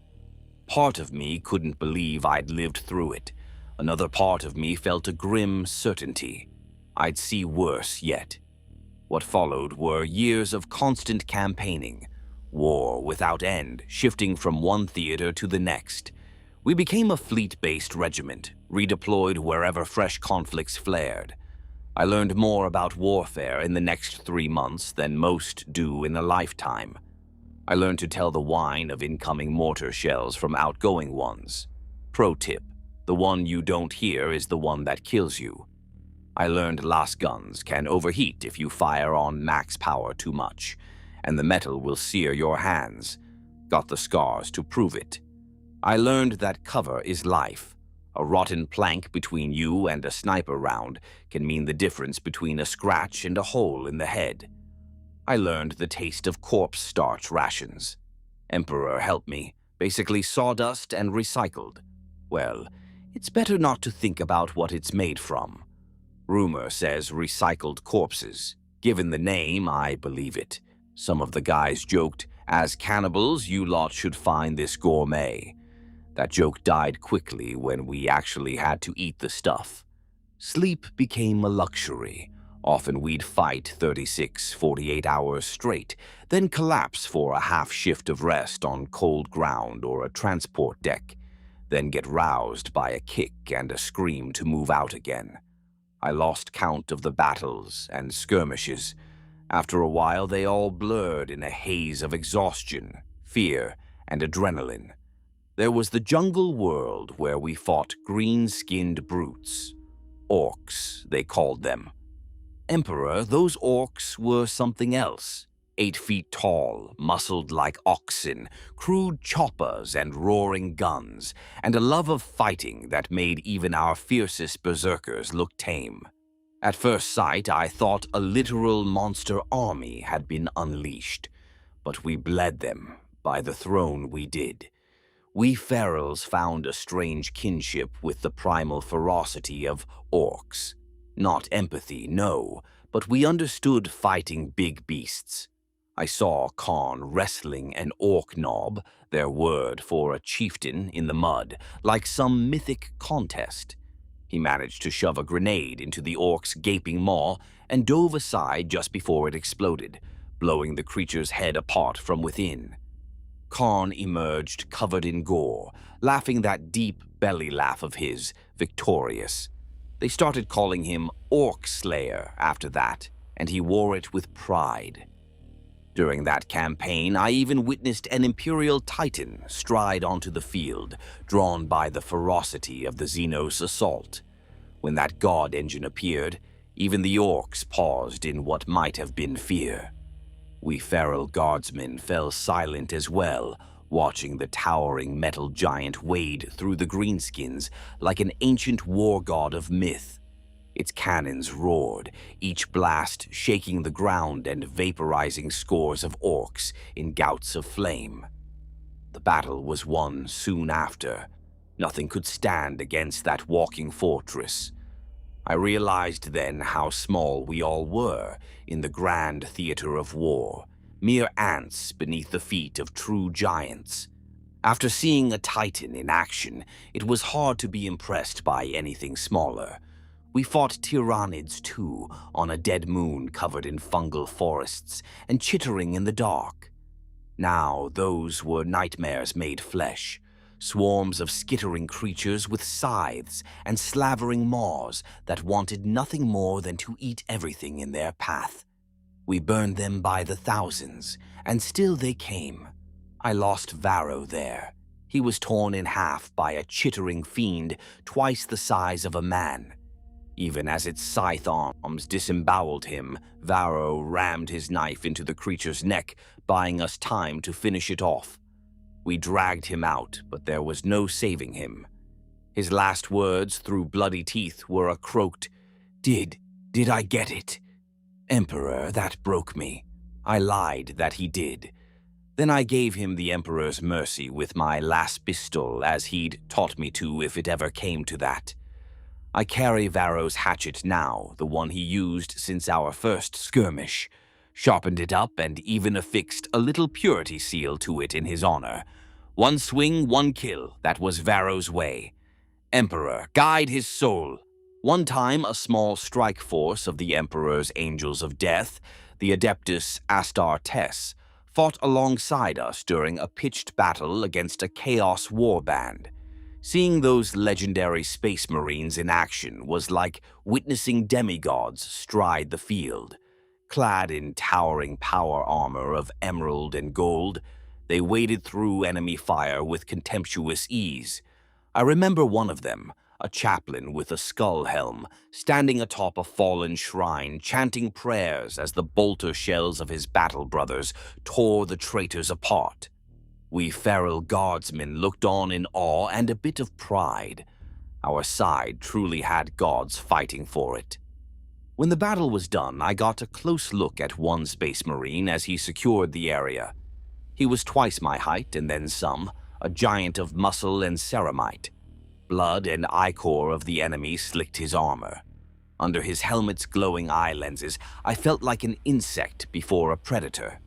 Part of me couldn't believe I'd lived through it. Another part of me felt a grim certainty. I'd see worse yet. What followed were years of constant campaigning, war without end, shifting from one theater to the next. We became a fleet-based regiment, redeployed wherever fresh conflicts flared. I learned more about warfare in the next 3 months than most do in a lifetime. I learned to tell the whine of incoming mortar shells from outgoing ones. Pro tip: the one you don't hear is the one that kills you. I learned lasguns can overheat if you fire on max power too much, and the metal will sear your hands. Got the scars to prove it. I learned that cover is life. A rotten plank between you and a sniper round can mean the difference between a scratch and a hole in the head. I learned the taste of corpse starch rations. Emperor helped me, basically sawdust and recycled. Well, it's better not to think about what it's made from. Rumor says recycled corpses. Given the name, I believe it. Some of the guys joked, as cannibals, you lot should find this gourmet. That joke died quickly when we actually had to eat the stuff. Sleep became a luxury. Often we'd fight 36, 48 hours straight, then collapse for a half shift of rest on cold ground or a transport deck, then get roused by a kick and a scream to move out again. I lost count of the battles and skirmishes. After a while, they all blurred in a haze of exhaustion, fear, and adrenaline. There was the jungle world where we fought green-skinned brutes. Orks, they called them. Emperor, those orcs were something else. 8 feet tall, muscled like oxen, crude choppers and roaring guns, and a love of fighting that made even our fiercest berserkers look tame. At first sight, I thought a literal monster army had been unleashed, but we bled them. By the throne we did. We ferals found a strange kinship with the primal ferocity of orcs. Not empathy, no, but we understood fighting big beasts. I saw Khan wrestling an orc knob, their word for a chieftain, in the mud, like some mythic contest. He managed to shove a grenade into the orc's gaping maw and dove aside just before it exploded, blowing the creature's head apart from within. Khan emerged covered in gore, laughing that deep belly laugh of his, victorious. They started calling him Orc Slayer after that, and he wore it with pride. During that campaign, I even witnessed an Imperial Titan stride onto the field, drawn by the ferocity of the Xenos assault. When that god engine appeared, even the Orcs paused in what might have been fear. We feral guardsmen fell silent as well, watching the towering metal giant wade through the greenskins like an ancient war god of myth. Its cannons roared, each blast shaking the ground and vaporizing scores of orcs in gouts of flame. The battle was won soon after. Nothing could stand against that walking fortress. I realized then how small we all were in the grand theater of war, mere ants beneath the feet of true giants. After seeing a titan in action, it was hard to be impressed by anything smaller. We fought Tyranids too, on a dead moon covered in fungal forests and chittering in the dark. Now those were nightmares made flesh, swarms of skittering creatures with scythes and slavering maws that wanted nothing more than to eat everything in their path. We burned them by the thousands, and still they came. I lost Varro there. He was torn in half by a chittering fiend twice the size of a man. Even as its scythe arms disemboweled him, Varro rammed his knife into the creature's neck, buying us time to finish it off. We dragged him out, but there was no saving him. His last words through bloody teeth were a croaked, Did I get it? Emperor, that broke me. I lied that he did. Then I gave him the Emperor's mercy with my last pistol, as he'd taught me to if it ever came to that. I carry Varro's hatchet now, the one he used since our first skirmish. Sharpened it up and even affixed a little purity seal to it in his honor. One swing, one kill, that was Varro's way. Emperor, guide his soul. One time, a small strike force of the Emperor's Angels of Death, the Adeptus Astartes, fought alongside us during a pitched battle against a Chaos warband. Seeing those legendary Space Marines in action was like witnessing demigods stride the field. Clad in towering power armor of emerald and gold, they waded through enemy fire with contemptuous ease. I remember one of them, a chaplain with a skull helm, standing atop a fallen shrine, chanting prayers as the bolter shells of his battle brothers tore the traitors apart. We feral guardsmen looked on in awe and a bit of pride. Our side truly had gods fighting for it. When the battle was done, I got a close look at one Space Marine as he secured the area. He was twice my height and then some, a giant of muscle and ceramite. Blood and ichor of the enemy slicked his armor. Under his helmet's glowing eye lenses, I felt like an insect before a predator.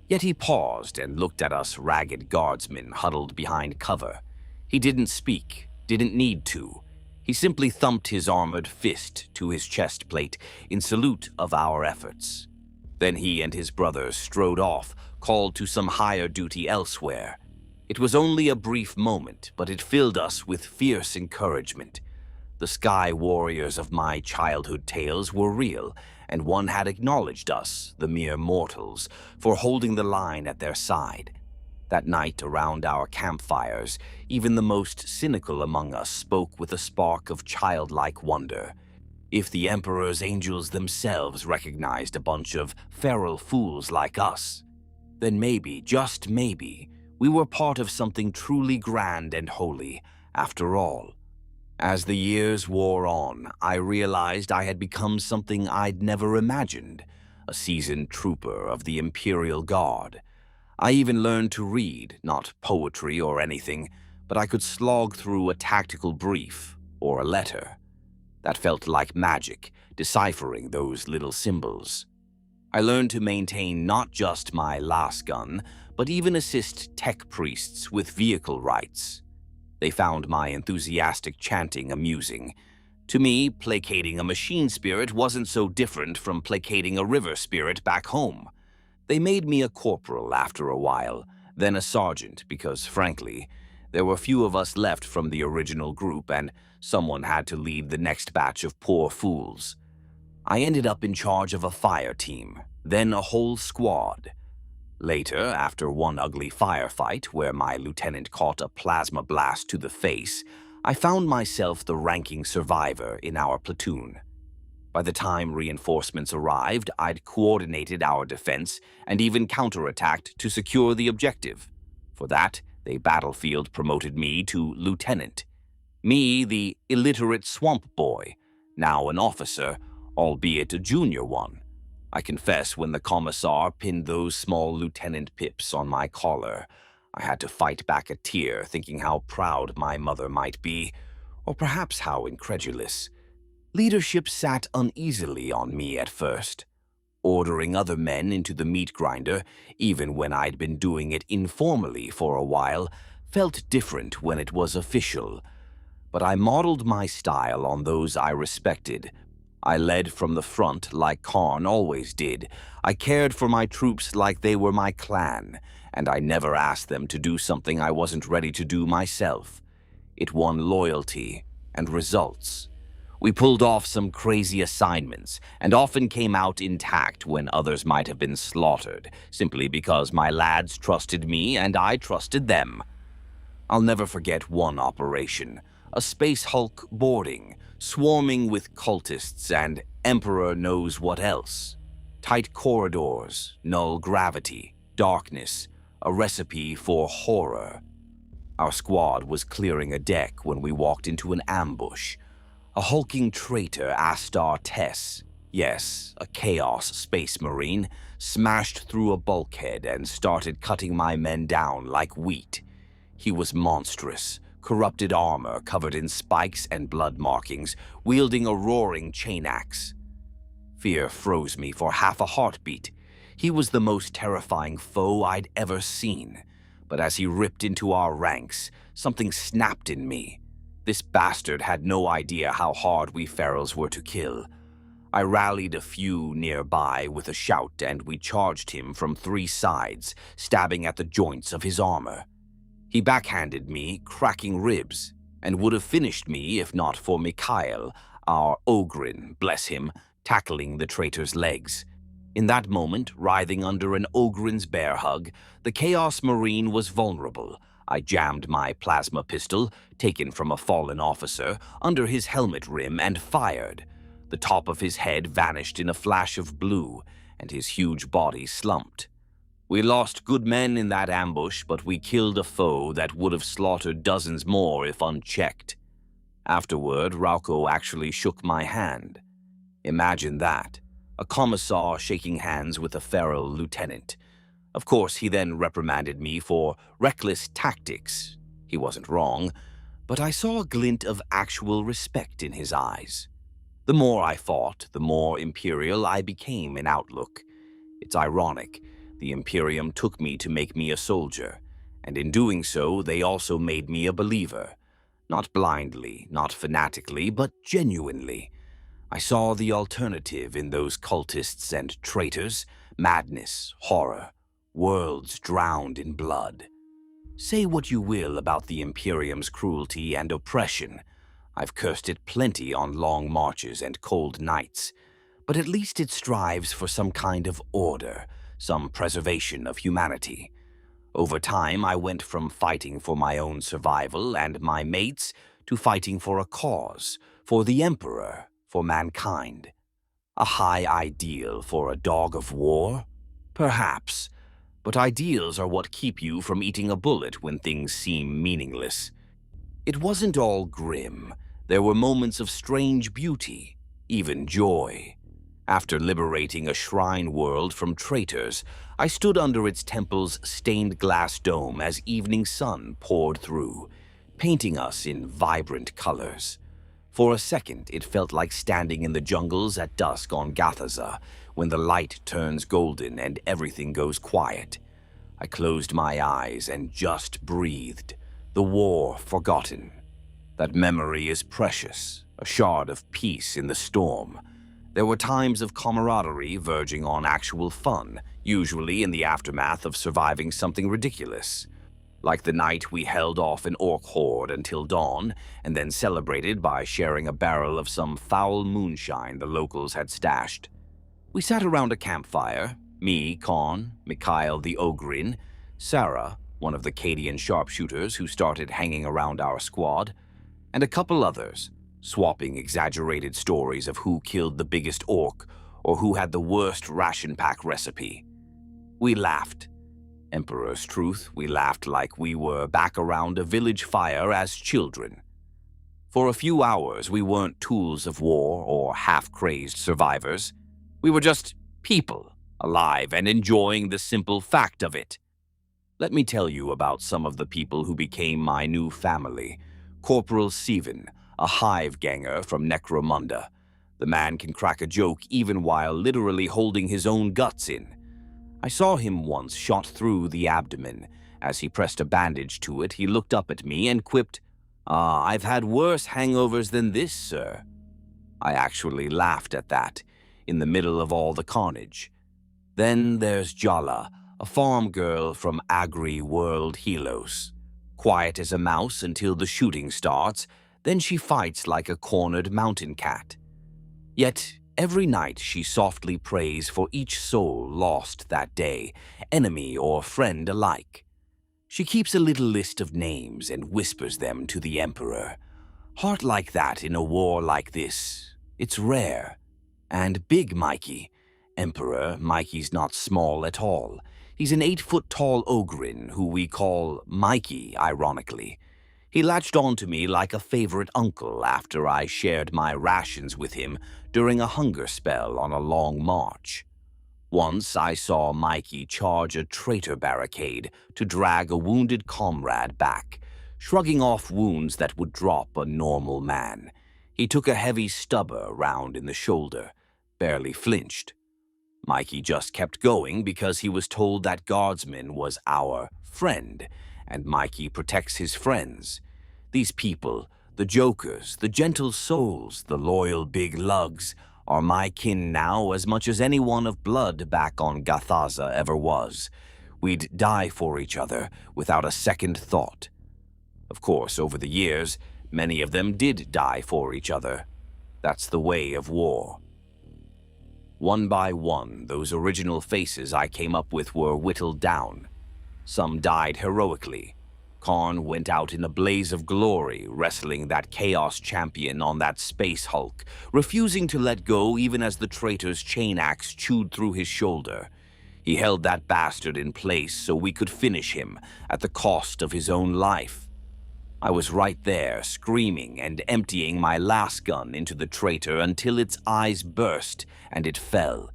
Yet he paused and looked at us ragged guardsmen huddled behind cover. He didn't speak, didn't need to. He simply thumped his armored fist to his chest plate in salute of our efforts. Then he and his brothers strode off, called to some higher duty elsewhere. It was only a brief moment, but it filled us with fierce encouragement. The sky warriors of my childhood tales were real, and one had acknowledged us, the mere mortals, for holding the line at their side. That night around our campfires, even the most cynical among us spoke with a spark of childlike wonder. If the Emperor's angels themselves recognized a bunch of feral fools like us, then maybe, just maybe, we were part of something truly grand and holy, after all. As the years wore on, I realized I had become something I'd never imagined, a seasoned trooper of the Imperial Guard. I even learned to read, not poetry or anything, but I could slog through a tactical brief or a letter. That felt like magic, deciphering those little symbols. I learned to maintain not just my lasgun, but even assist tech priests with vehicle rights. They found my enthusiastic chanting amusing. To me, placating a machine spirit wasn't so different from placating a river spirit back home. They made me a corporal after a while, then a sergeant because, frankly, there were few of us left from the original group and someone had to lead the next batch of poor fools. I ended up in charge of a fire team, then a whole squad. Later, after one ugly firefight where my lieutenant caught a plasma blast to the face, I found myself the ranking survivor in our platoon. By the time reinforcements arrived, I'd coordinated our defense and even counterattacked to secure the objective. For that, they battlefield promoted me to lieutenant. Me, the illiterate swamp boy, now an officer, albeit a junior one. I confess when the Commissar pinned those small lieutenant pips on my collar, I had to fight back a tear thinking how proud my mother might be, or perhaps how incredulous. Leadership sat uneasily on me at first. Ordering other men into the meat grinder, even when I'd been doing it informally for a while, felt different when it was official. But I modeled my style on those I respected. I led from the front like Kharn always did. I cared for my troops like they were my clan, and I never asked them to do something I wasn't ready to do myself. It won loyalty and results. We pulled off some crazy assignments, and often came out intact when others might have been slaughtered, simply because my lads trusted me and I trusted them. I'll never forget one operation, a space hulk boarding, swarming with cultists and Emperor knows what else. Tight corridors, null gravity, darkness, a recipe for horror. Our squad was clearing a deck when we walked into an ambush. A hulking traitor, Astar Tess, yes, a Chaos Space Marine, smashed through a bulkhead and started cutting my men down like wheat. He was monstrous, corrupted armor covered in spikes and blood markings, wielding a roaring chain axe. Fear froze me for half a heartbeat. He was the most terrifying foe I'd ever seen. But as he ripped into our ranks, something snapped in me. This bastard had no idea how hard we ferals were to kill. I rallied a few nearby with a shout and we charged him from 3 sides, stabbing at the joints of his armor. He backhanded me, cracking ribs, and would have finished me if not for Mikhail, our Ogrin, bless him, tackling the traitor's legs. In that moment, writhing under an Ogrin's bear hug, the Chaos Marine was vulnerable. I jammed my plasma pistol, taken from a fallen officer, under his helmet rim and fired. The top of his head vanished in a flash of blue, and his huge body slumped. We lost good men in that ambush, but we killed a foe that would have slaughtered dozens more if unchecked. Afterward, Rauko actually shook my hand. Imagine that, a commissar shaking hands with a feral lieutenant. Of course, he then reprimanded me for reckless tactics. He wasn't wrong, but I saw a glint of actual respect in his eyes. The more I fought, the more Imperial I became in outlook. It's ironic. The Imperium took me to make me a soldier, and in doing so, they also made me a believer. Not blindly, not fanatically, but genuinely. I saw the alternative in those cultists and traitors, madness, horror, worlds drowned in blood. Say what you will about the Imperium's cruelty and oppression. I've cursed it plenty on long marches and cold nights, but at least it strives for some kind of order, some preservation of humanity. Over time, I went from fighting for my own survival and my mates to fighting for a cause, for the Emperor, for mankind. A high ideal for a dog of war? Perhaps, but ideals are what keep you from eating a bullet when things seem meaningless. It wasn't all grim. There were moments of strange beauty, even joy. After liberating a shrine world from traitors, I stood under its temple's stained glass dome as evening sun poured through. painting us in vibrant colors. For a second, it felt like standing in the jungles at dusk on Gathaza, when the light turns golden and everything goes quiet. I closed my eyes and just breathed, the war forgotten. That memory is precious, a shard of peace in the storm. There were times of camaraderie verging on actual fun, usually in the aftermath of surviving something ridiculous. Like the night we held off an orc horde until dawn, and then celebrated by sharing a barrel of some foul moonshine the locals had stashed. We sat around a campfire, me, Con, Mikhail the Ogrin, Sarah, one of the Cadian sharpshooters who started hanging around our squad, and a couple others, swapping exaggerated stories of who killed the biggest orc or who had the worst ration pack recipe. We laughed. Emperor's truth, we laughed like we were back around a village fire as children. For a few hours, we weren't tools of war or half-crazed survivors. We were just people, alive and enjoying the simple fact of it. Let me tell you about some of the people who became my new family. Corporal Sivan, a hive ganger from Necromunda. The man can crack a joke even while literally holding his own guts in. I saw him once shot through the abdomen. As he pressed a bandage to it, he looked up at me and quipped, I've had worse hangovers than this, sir." I actually laughed at that, in the middle of all the carnage. Then there's Jala, a farm girl from Agri-World Helos. Quiet as a mouse until the shooting starts, then she fights like a cornered mountain cat. Yet, every night she softly prays for each soul lost that day, enemy or friend alike. She keeps a little list of names and whispers them to the Emperor. Heart like that in a war like this, it's rare. And Big Mikey, Emperor, Mikey's not small at all. He's an 8-foot-tall ogrin who we call Mikey, ironically. He latched on to me like a favorite uncle after I shared my rations with him during a hunger spell on a long march. Once I saw Mikey charge a traitor barricade to drag a wounded comrade back, shrugging off wounds that would drop a normal man. He took a heavy stubber round in the shoulder, barely flinched. Mikey just kept going because he was told that Guardsman was our friend, and Mikey protects his friends. These people, the jokers, the gentle souls, the loyal big lugs, are my kin now as much as anyone of blood back on Gathaza ever was. We'd die for each other without a second thought. Of course, over the years, many of them did die for each other. That's the way of war. One by one, those original faces I came up with were whittled down. Some died heroically. Kharn went out in a blaze of glory, wrestling that Chaos champion on that space hulk, refusing to let go even as the traitor's chain axe chewed through his shoulder. He held that bastard in place so we could finish him at the cost of his own life. I was right there, screaming and emptying my lasgun into the traitor until its eyes burst and it fell.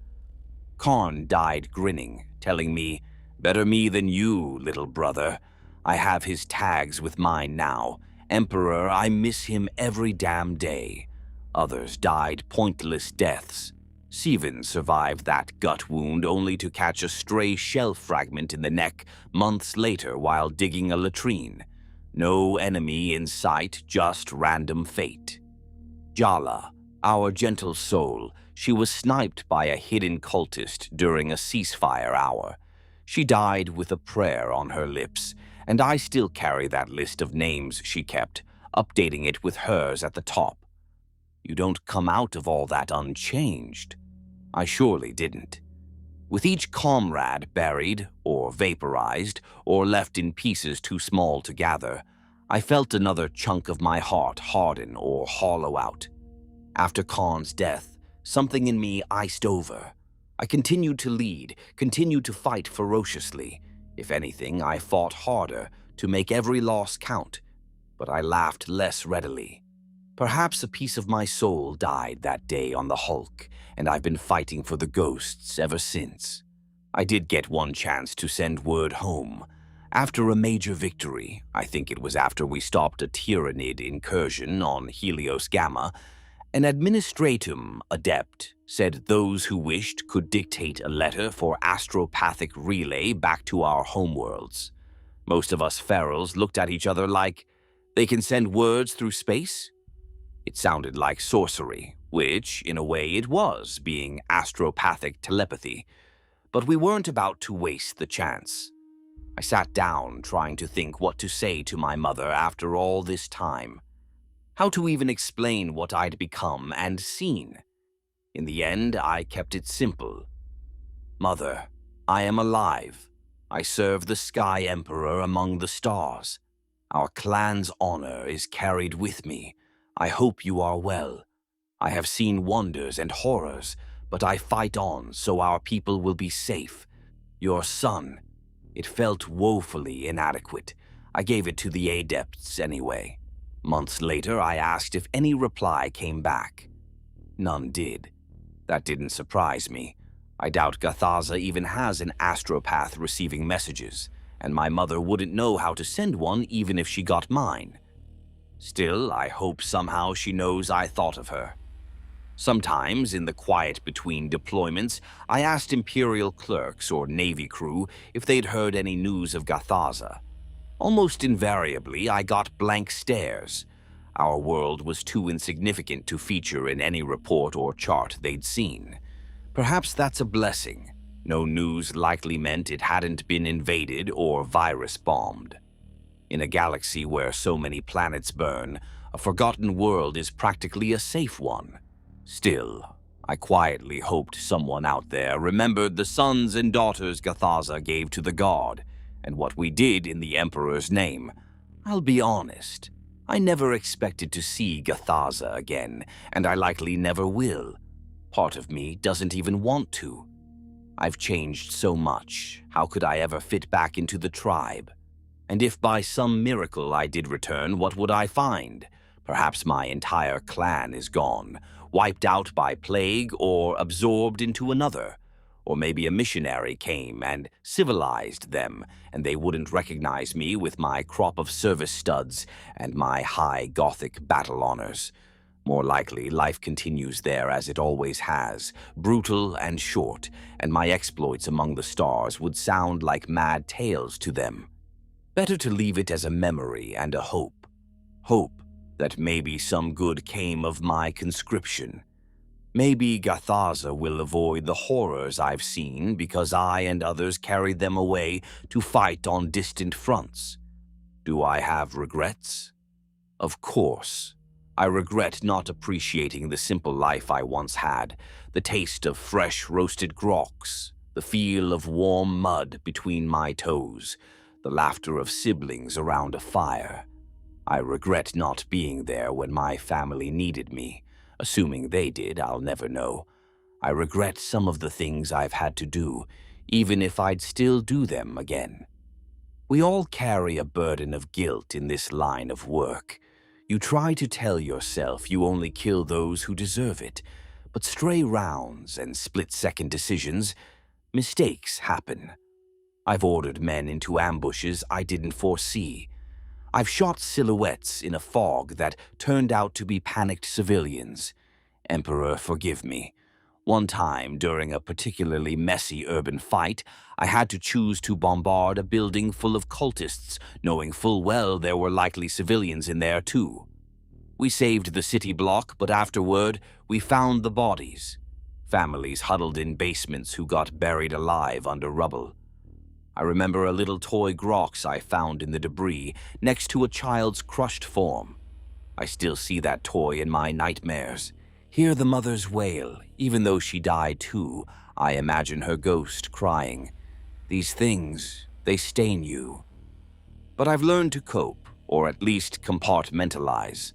Kharn died grinning, telling me, "Better me than you, little brother. I have his tags with mine now. Emperor, I miss him every damn day." Others died pointless deaths. Sivan survived that gut wound only to catch a stray shell fragment in the neck months later while digging a latrine. No enemy in sight, just random fate. Jala, our gentle soul, she was sniped by a hidden cultist during a ceasefire hour. She died with a prayer on her lips, and I still carry that list of names she kept, updating it with hers at the top. You don't come out of all that unchanged. I surely didn't. With each comrade buried, or vaporized, or left in pieces too small to gather, I felt another chunk of my heart harden or hollow out. After Khan's death, something in me iced over. I continued to lead, continued to fight ferociously. If anything, I fought harder to make every loss count, but I laughed less readily. Perhaps a piece of my soul died that day on the Hulk, and I've been fighting for the ghosts ever since. I did get one chance to send word home. After a major victory, I think it was after we stopped a Tyranid incursion on Helios Gamma, an administratum adept said those who wished could dictate a letter for astropathic relay back to our homeworlds. Most of us ferals looked at each other like, they can send words through space? It sounded like sorcery, which, in a way, it was, being astropathic telepathy. But we weren't about to waste the chance. I sat down, trying to think what to say to my mother after all this time. How to even explain what I'd become and seen. In the end, I kept it simple. Mother, I am alive. I serve the Sky Emperor among the stars. Our clan's honor is carried with me. I hope you are well. I have seen wonders and horrors, but I fight on so our people will be safe. Your son. It felt woefully inadequate. I gave it to the adepts anyway. Months later, I asked if any reply came back. None did. That didn't surprise me. I doubt Gathaza even has an astropath receiving messages, and my mother wouldn't know how to send one even if she got mine. Still, I hope somehow she knows I thought of her. Sometimes, in the quiet between deployments, I asked Imperial clerks or Navy crew if they'd heard any news of Gathaza. Almost invariably, I got blank stares. Our world was too insignificant to feature in any report or chart they'd seen. Perhaps that's a blessing. No news likely meant it hadn't been invaded or virus-bombed. In a galaxy where so many planets burn, a forgotten world is practically a safe one. Still, I quietly hoped someone out there remembered the sons and daughters Gathaza gave to the Guard, and what we did in the Emperor's name. I'll be honest, I never expected to see Gathaza again, and I likely never will. Part of me doesn't even want to. I've changed so much, how could I ever fit back into the tribe? And if by some miracle I did return, what would I find? Perhaps my entire clan is gone, wiped out by plague or absorbed into another. Or maybe a missionary came and civilized them, and they wouldn't recognize me with my crop of service studs and my high Gothic battle honors. More likely, life continues there as it always has, brutal and short, and my exploits among the stars would sound like mad tales to them. Better to leave it as a memory and a hope. Hope that maybe some good came of my conscription. Maybe Gathaza will avoid the horrors I've seen because I and others carried them away to fight on distant fronts. Do I have regrets? Of course. I regret not appreciating the simple life I once had, the taste of fresh roasted groks, the feel of warm mud between my toes, the laughter of siblings around a fire. I regret not being there when my family needed me. Assuming they did, I'll never know. I regret some of the things I've had to do, even if I'd still do them again. We all carry a burden of guilt in this line of work. You try to tell yourself you only kill those who deserve it, but stray rounds and split-second decisions, mistakes happen. I've ordered men into ambushes I didn't foresee. I've shot silhouettes in a fog that turned out to be panicked civilians. Emperor, forgive me. One time, during a particularly messy urban fight, I had to choose to bombard a building full of cultists, knowing full well there were likely civilians in there too. We saved the city block, but afterward, we found the bodies. Families huddled in basements who got buried alive under rubble. I remember a little toy Grox I found in the debris next to a child's crushed form. I still see that toy in my nightmares. Hear the mother's wail, even though she died too. I imagine her ghost crying. These things, they stain you. But I've learned to cope, or at least compartmentalize.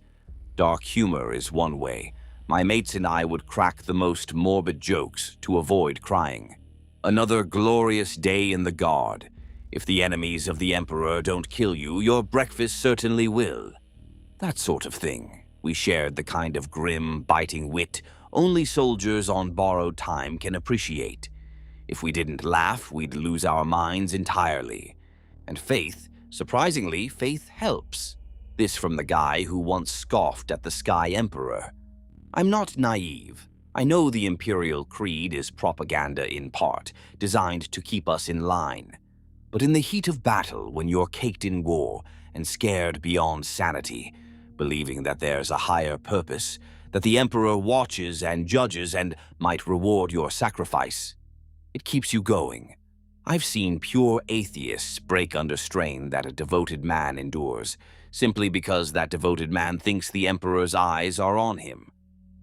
Dark humor is one way. My mates and I would crack the most morbid jokes to avoid crying. Another glorious day in the Guard. If the enemies of the Emperor don't kill you, your breakfast certainly will. That sort of thing. We shared the kind of grim, biting wit only soldiers on borrowed time can appreciate. If we didn't laugh, we'd lose our minds entirely. And faith, surprisingly, faith helps. This from the guy who once scoffed at the Sky Emperor. I'm not naive. I know the Imperial Creed is propaganda in part, designed to keep us in line. But in the heat of battle, when you're caked in war and scared beyond sanity, believing that there's a higher purpose, that the Emperor watches and judges and might reward your sacrifice, it keeps you going. I've seen pure atheists break under strain that a devoted man endures, simply because that devoted man thinks the Emperor's eyes are on him.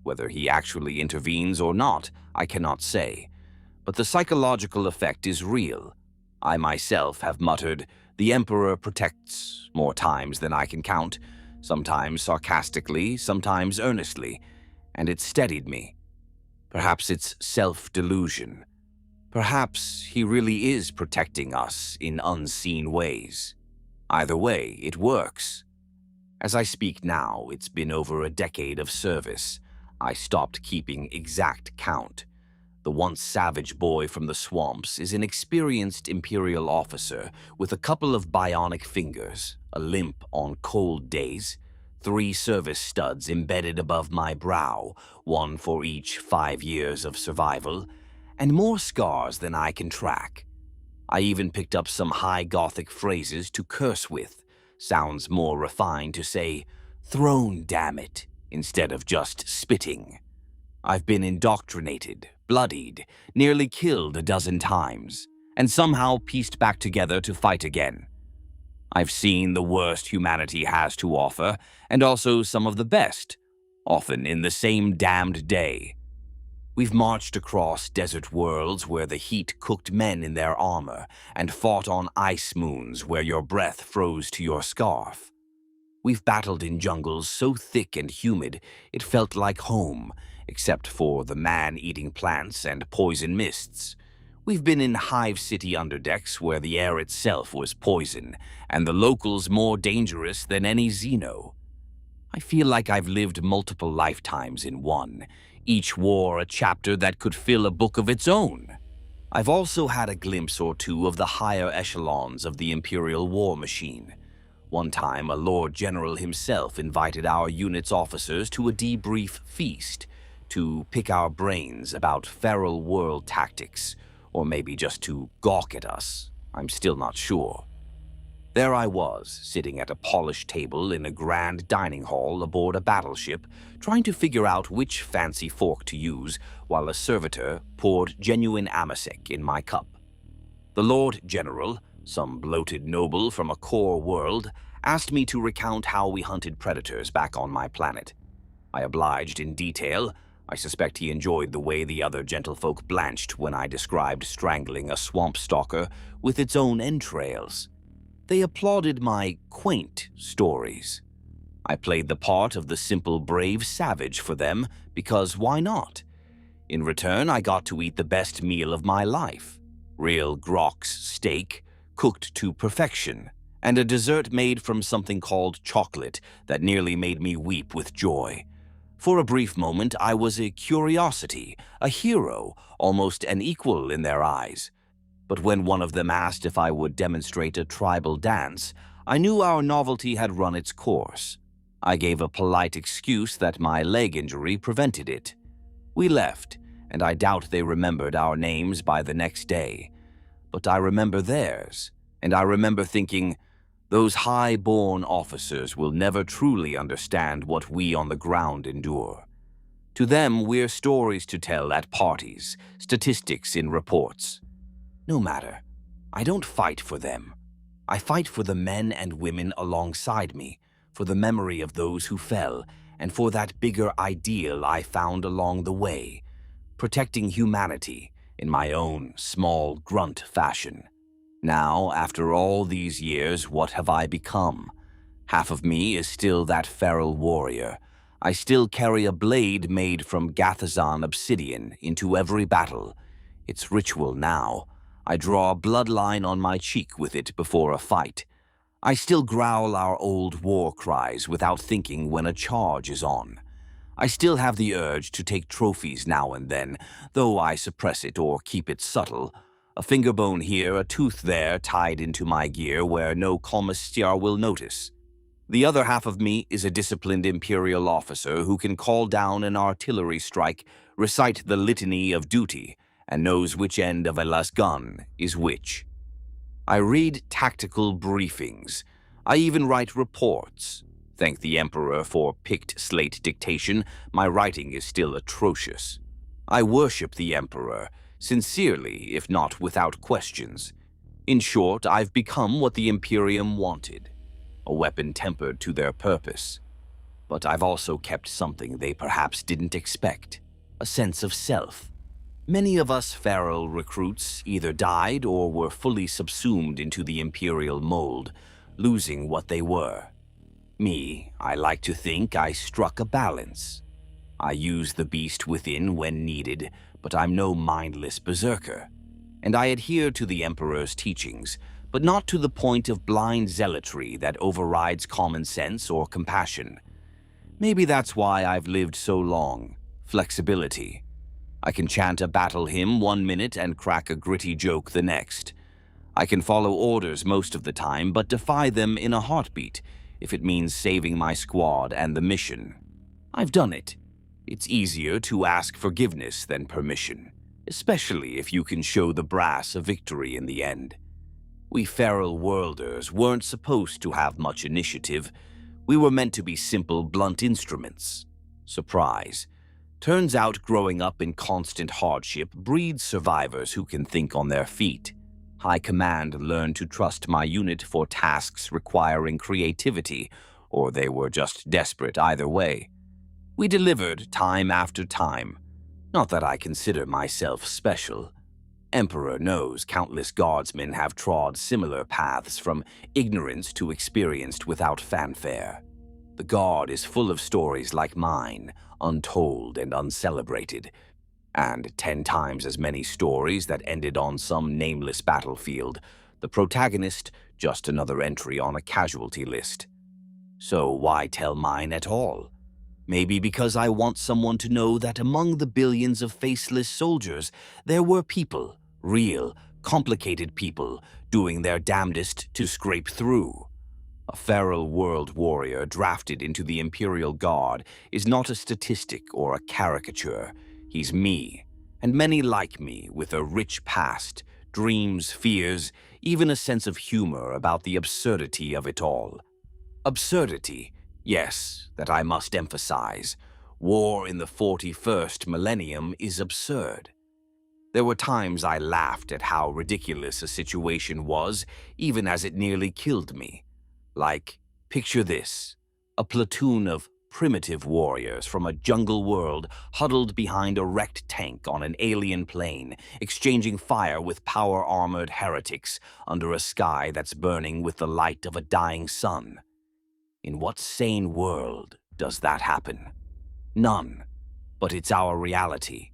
Whether he actually intervenes or not, I cannot say. But the psychological effect is real. I myself have muttered, "The Emperor protects," more times than I can count, sometimes sarcastically, sometimes earnestly, and it steadied me. Perhaps it's self-delusion. Perhaps he really is protecting us in unseen ways. Either way, it works. As I speak now, it's been over a decade of service. I stopped keeping exact count. The once savage boy from the swamps is an experienced Imperial officer with a couple of bionic fingers, a limp on cold days, 3 service studs embedded above my brow, 1 for each 5 years of survival, and more scars than I can track. I even picked up some high Gothic phrases to curse with. Sounds more refined to say, "Throne, damn it," instead of just spitting. I've been indoctrinated, bloodied, nearly killed a dozen times, and somehow pieced back together to fight again. I've seen the worst humanity has to offer, and also some of the best, often in the same damned day. We've marched across desert worlds where the heat cooked men in their armor, and fought on ice moons where your breath froze to your scarf. We've battled in jungles so thick and humid it felt like home, except for the man-eating plants and poison mists. We've been in Hive City underdecks where the air itself was poison, and the locals more dangerous than any Xeno. I feel like I've lived multiple lifetimes in one, each war a chapter that could fill a book of its own. I've also had a glimpse or two of the higher echelons of the Imperial war machine. One time, a Lord General himself invited our unit's officers to a debrief feast to pick our brains about feral world tactics, or maybe just to gawk at us. I'm still not sure. There I was, sitting at a polished table in a grand dining hall aboard a battleship, trying to figure out which fancy fork to use while a servitor poured genuine amasec in my cup. The Lord General, some bloated noble from a core world, asked me to recount how we hunted predators back on my planet. I obliged in detail. I suspect he enjoyed the way the other gentlefolk blanched when I described strangling a swamp stalker with its own entrails. They applauded my quaint stories. I played the part of the simple, brave savage for them, because why not? In return, I got to eat the best meal of my life. Real Grox steak, cooked to perfection, and a dessert made from something called chocolate that nearly made me weep with joy. For a brief moment, I was a curiosity, a hero, almost an equal in their eyes. But when one of them asked if I would demonstrate a tribal dance, I knew our novelty had run its course. I gave a polite excuse that my leg injury prevented it. We left, and I doubt they remembered our names by the next day. But I remember theirs, and I remember thinking, those high-born officers will never truly understand what we on the ground endure. To them, we're stories to tell at parties, statistics in reports. No matter. I don't fight for them. I fight for the men and women alongside me, for the memory of those who fell, and for that bigger ideal I found along the way, protecting humanity in my own small grunt fashion. Now, after all these years, what have I become? Half of me is still that feral warrior. I still carry a blade made from Gathazan obsidian into every battle. It's ritual now. I draw a bloodline on my cheek with it before a fight. I still growl our old war cries without thinking when a charge is on. I still have the urge to take trophies now and then, though I suppress it or keep it subtle. A finger bone here, a tooth there, tied into my gear where no Commissar will notice. The other half of me is a disciplined Imperial officer who can call down an artillery strike, recite the litany of duty, and knows which end of a lasgun is which. I read tactical briefings. I even write reports. Thank the Emperor for picked slate dictation, my writing is still atrocious. I worship the Emperor, sincerely if not without questions. In short, I've become what the Imperium wanted. A weapon tempered to their purpose. But I've also kept something they perhaps didn't expect, a sense of self. Many of us feral recruits either died or were fully subsumed into the Imperial mold, losing what they were. Me, I like to think I struck a balance. I use the beast within when needed, but I'm no mindless berserker. And I adhere to the Emperor's teachings, but not to the point of blind zealotry that overrides common sense or compassion. Maybe that's why I've lived so long. Flexibility. I can chant a battle hymn 1 minute and crack a gritty joke the next. I can follow orders most of the time, but defy them in a heartbeat if it means saving my squad and the mission. I've done it. It's easier to ask forgiveness than permission, especially if you can show the brass a victory in the end. We feral worlders weren't supposed to have much initiative. We were meant to be simple, blunt instruments. Surprise. Turns out growing up in constant hardship breeds survivors who can think on their feet. High Command learned to trust my unit for tasks requiring creativity, or they were just desperate either way. We delivered time after time. Not that I consider myself special. Emperor knows countless guardsmen have trod similar paths from ignorance to experienced without fanfare. The Guard is full of stories like mine, untold and uncelebrated, and 10 times as many stories that ended on some nameless battlefield, the protagonist just another entry on a casualty list. So why tell mine at all? Maybe because I want someone to know that among the billions of faceless soldiers, there were people, real, complicated people, doing their damnedest to scrape through. A feral world warrior drafted into the Imperial Guard is not a statistic or a caricature. He's me, and many like me with a rich past, dreams, fears, even a sense of humor about the absurdity of it all. Absurdity, yes, that I must emphasize. War in the 41st millennium is absurd. There were times I laughed at how ridiculous a situation was, even as it nearly killed me. Like, picture this, a platoon of primitive warriors from a jungle world huddled behind a wrecked tank on an alien plane, exchanging fire with power-armored heretics under a sky that's burning with the light of a dying sun. In what sane world does that happen? None, but it's our reality.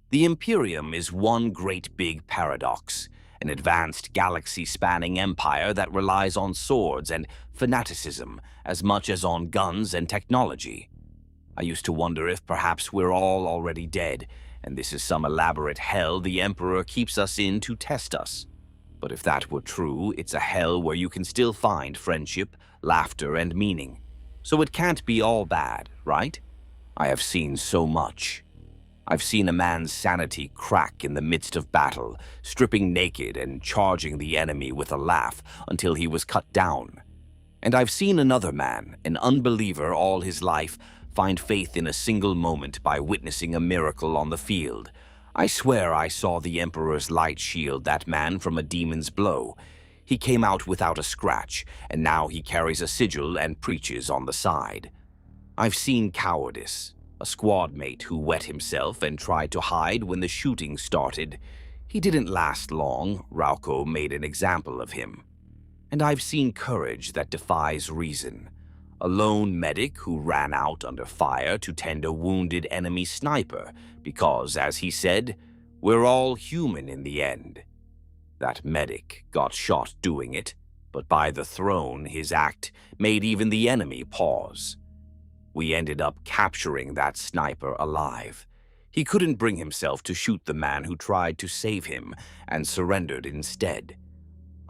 The Imperium is one great big paradox, an advanced galaxy-spanning empire that relies on swords and fanaticism as much as on guns and technology. I used to wonder if perhaps we're all already dead, and this is some elaborate hell the Emperor keeps us in to test us. But if that were true, it's a hell where you can still find friendship, laughter, and meaning. So it can't be all bad, right? I have seen so much. I've seen a man's sanity crack in the midst of battle, stripping naked and charging the enemy with a laugh until he was cut down. And I've seen another man, an unbeliever all his life, find faith in a single moment by witnessing a miracle on the field. I swear I saw the Emperor's light shield that man from a demon's blow. He came out without a scratch, and now he carries a sigil and preaches on the side. I've seen cowardice. A squad mate who wet himself and tried to hide when the shooting started. He didn't last long. Rauco made an example of him. And I've seen courage that defies reason. A lone medic who ran out under fire to tend a wounded enemy sniper because, as he said, we're all human in the end. That medic got shot doing it, but by the throne, his act made even the enemy pause. We ended up capturing that sniper alive. He couldn't bring himself to shoot the man who tried to save him and surrendered instead.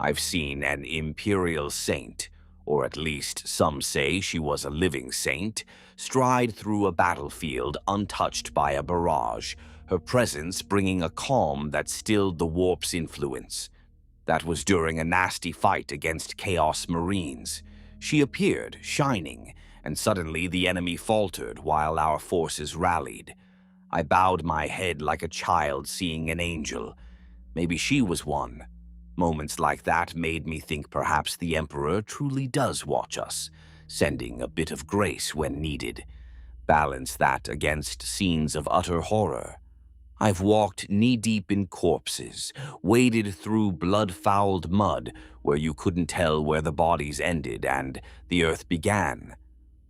I've seen an imperial saint, or at least some say she was a living saint, stride through a battlefield untouched by a barrage, her presence bringing a calm that stilled the warp's influence. That was during a nasty fight against Chaos Marines. She appeared, shining, and suddenly the enemy faltered while our forces rallied. I bowed my head like a child seeing an angel. Maybe she was one. Moments like that made me think perhaps the Emperor truly does watch us, sending a bit of grace when needed. Balance that against scenes of utter horror. I've walked knee-deep in corpses, waded through blood-fouled mud where you couldn't tell where the bodies ended and the earth began.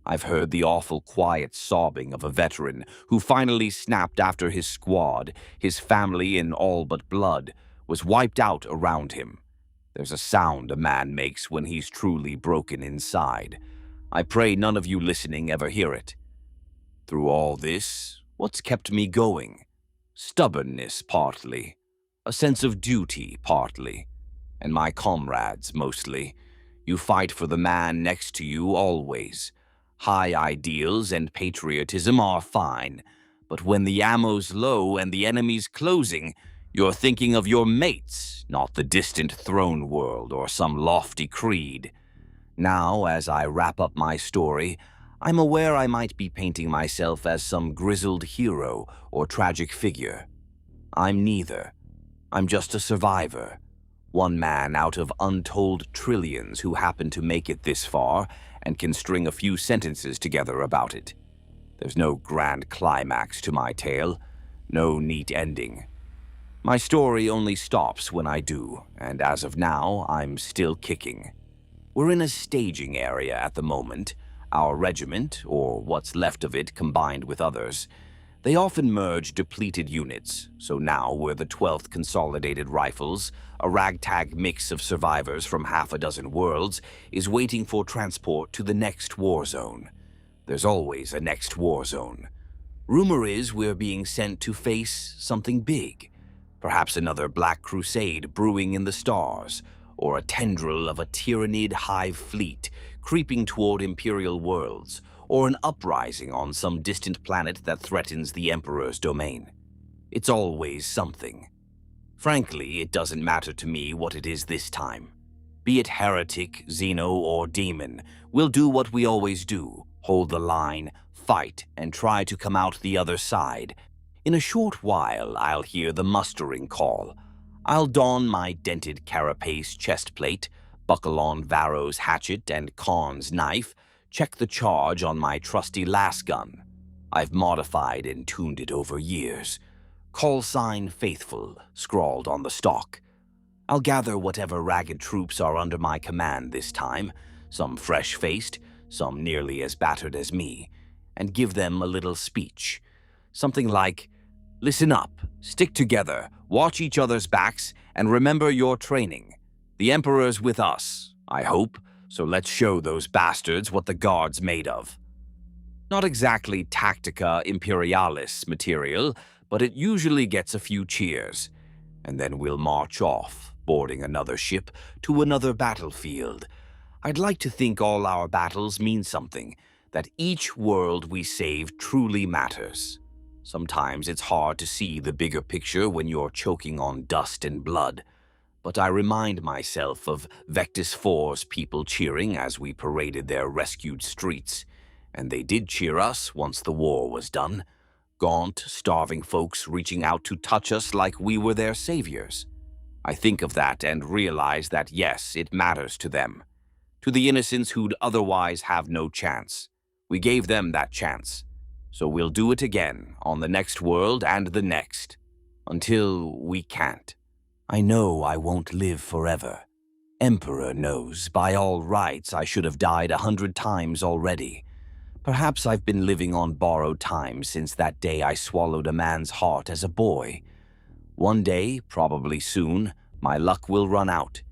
I've heard the awful quiet sobbing of a veteran who finally snapped after his squad, his family in all but blood, was wiped out around him. There's a sound a man makes when he's truly broken inside. I pray none of you listening ever hear it. Through all this, what's kept me going? Stubbornness partly, a sense of duty partly, and my comrades mostly. You fight for the man next to you always. High ideals and patriotism are fine, but when the ammo's low and the enemy's closing, you're thinking of your mates, not the distant throne world or some lofty creed. Now, as I wrap up my story, I'm aware I might be painting myself as some grizzled hero or tragic figure. I'm neither. I'm just a survivor. One man out of untold trillions who happen to make it this far and can string a few sentences together about it. There's no grand climax to my tale, no neat ending. My story only stops when I do, and as of now, I'm still kicking. We're in a staging area at the moment. Our regiment, or what's left of it combined with others, they often merge depleted units, so now we're the 12th Consolidated Rifles, a ragtag mix of survivors from half a dozen worlds, is waiting for transport to the next war zone. There's always a next war zone. Rumor is we're being sent to face something big, perhaps another Black Crusade brewing in the stars, or a tendril of a Tyranid hive fleet creeping toward Imperial worlds, or an uprising on some distant planet that threatens the Emperor's domain. It's always something. Frankly, it doesn't matter to me what it is this time. Be it heretic, xeno, or demon, we'll do what we always do, hold the line, fight, and try to come out the other side. In a short while, I'll hear the mustering call. I'll don my dented carapace chestplate, buckle on Varro's hatchet and Khan's knife, check the charge on my trusty lasgun. I've modified and tuned it over years. Call sign Faithful, scrawled on the stock. I'll gather whatever ragged troops are under my command this time, some fresh-faced, some nearly as battered as me, and give them a little speech. Something like, "Listen up, stick together, watch each other's backs, and remember your training. The Emperor's with us, I hope, so let's show those bastards what the Guard's made of." Not exactly Tactica Imperialis material, but it usually gets a few cheers. And then we'll march off, boarding another ship, to another battlefield. I'd like to think all our battles mean something, that each world we save truly matters. Sometimes it's hard to see the bigger picture when you're choking on dust and blood. But I remind myself of Vectis 4's people cheering as we paraded their rescued streets. And they did cheer us once the war was done. Gaunt, starving folks reaching out to touch us like we were their saviors. I think of that and realize that yes, it matters to them. To the innocents who'd otherwise have no chance. We gave them that chance. So we'll do it again on the next world and the next. Until we can't. I know I won't live forever. Emperor knows, by all rights, I should have died 100 times already. Perhaps I've been living on borrowed time since that day I swallowed a man's heart as a boy. One day, probably soon, my luck will run out.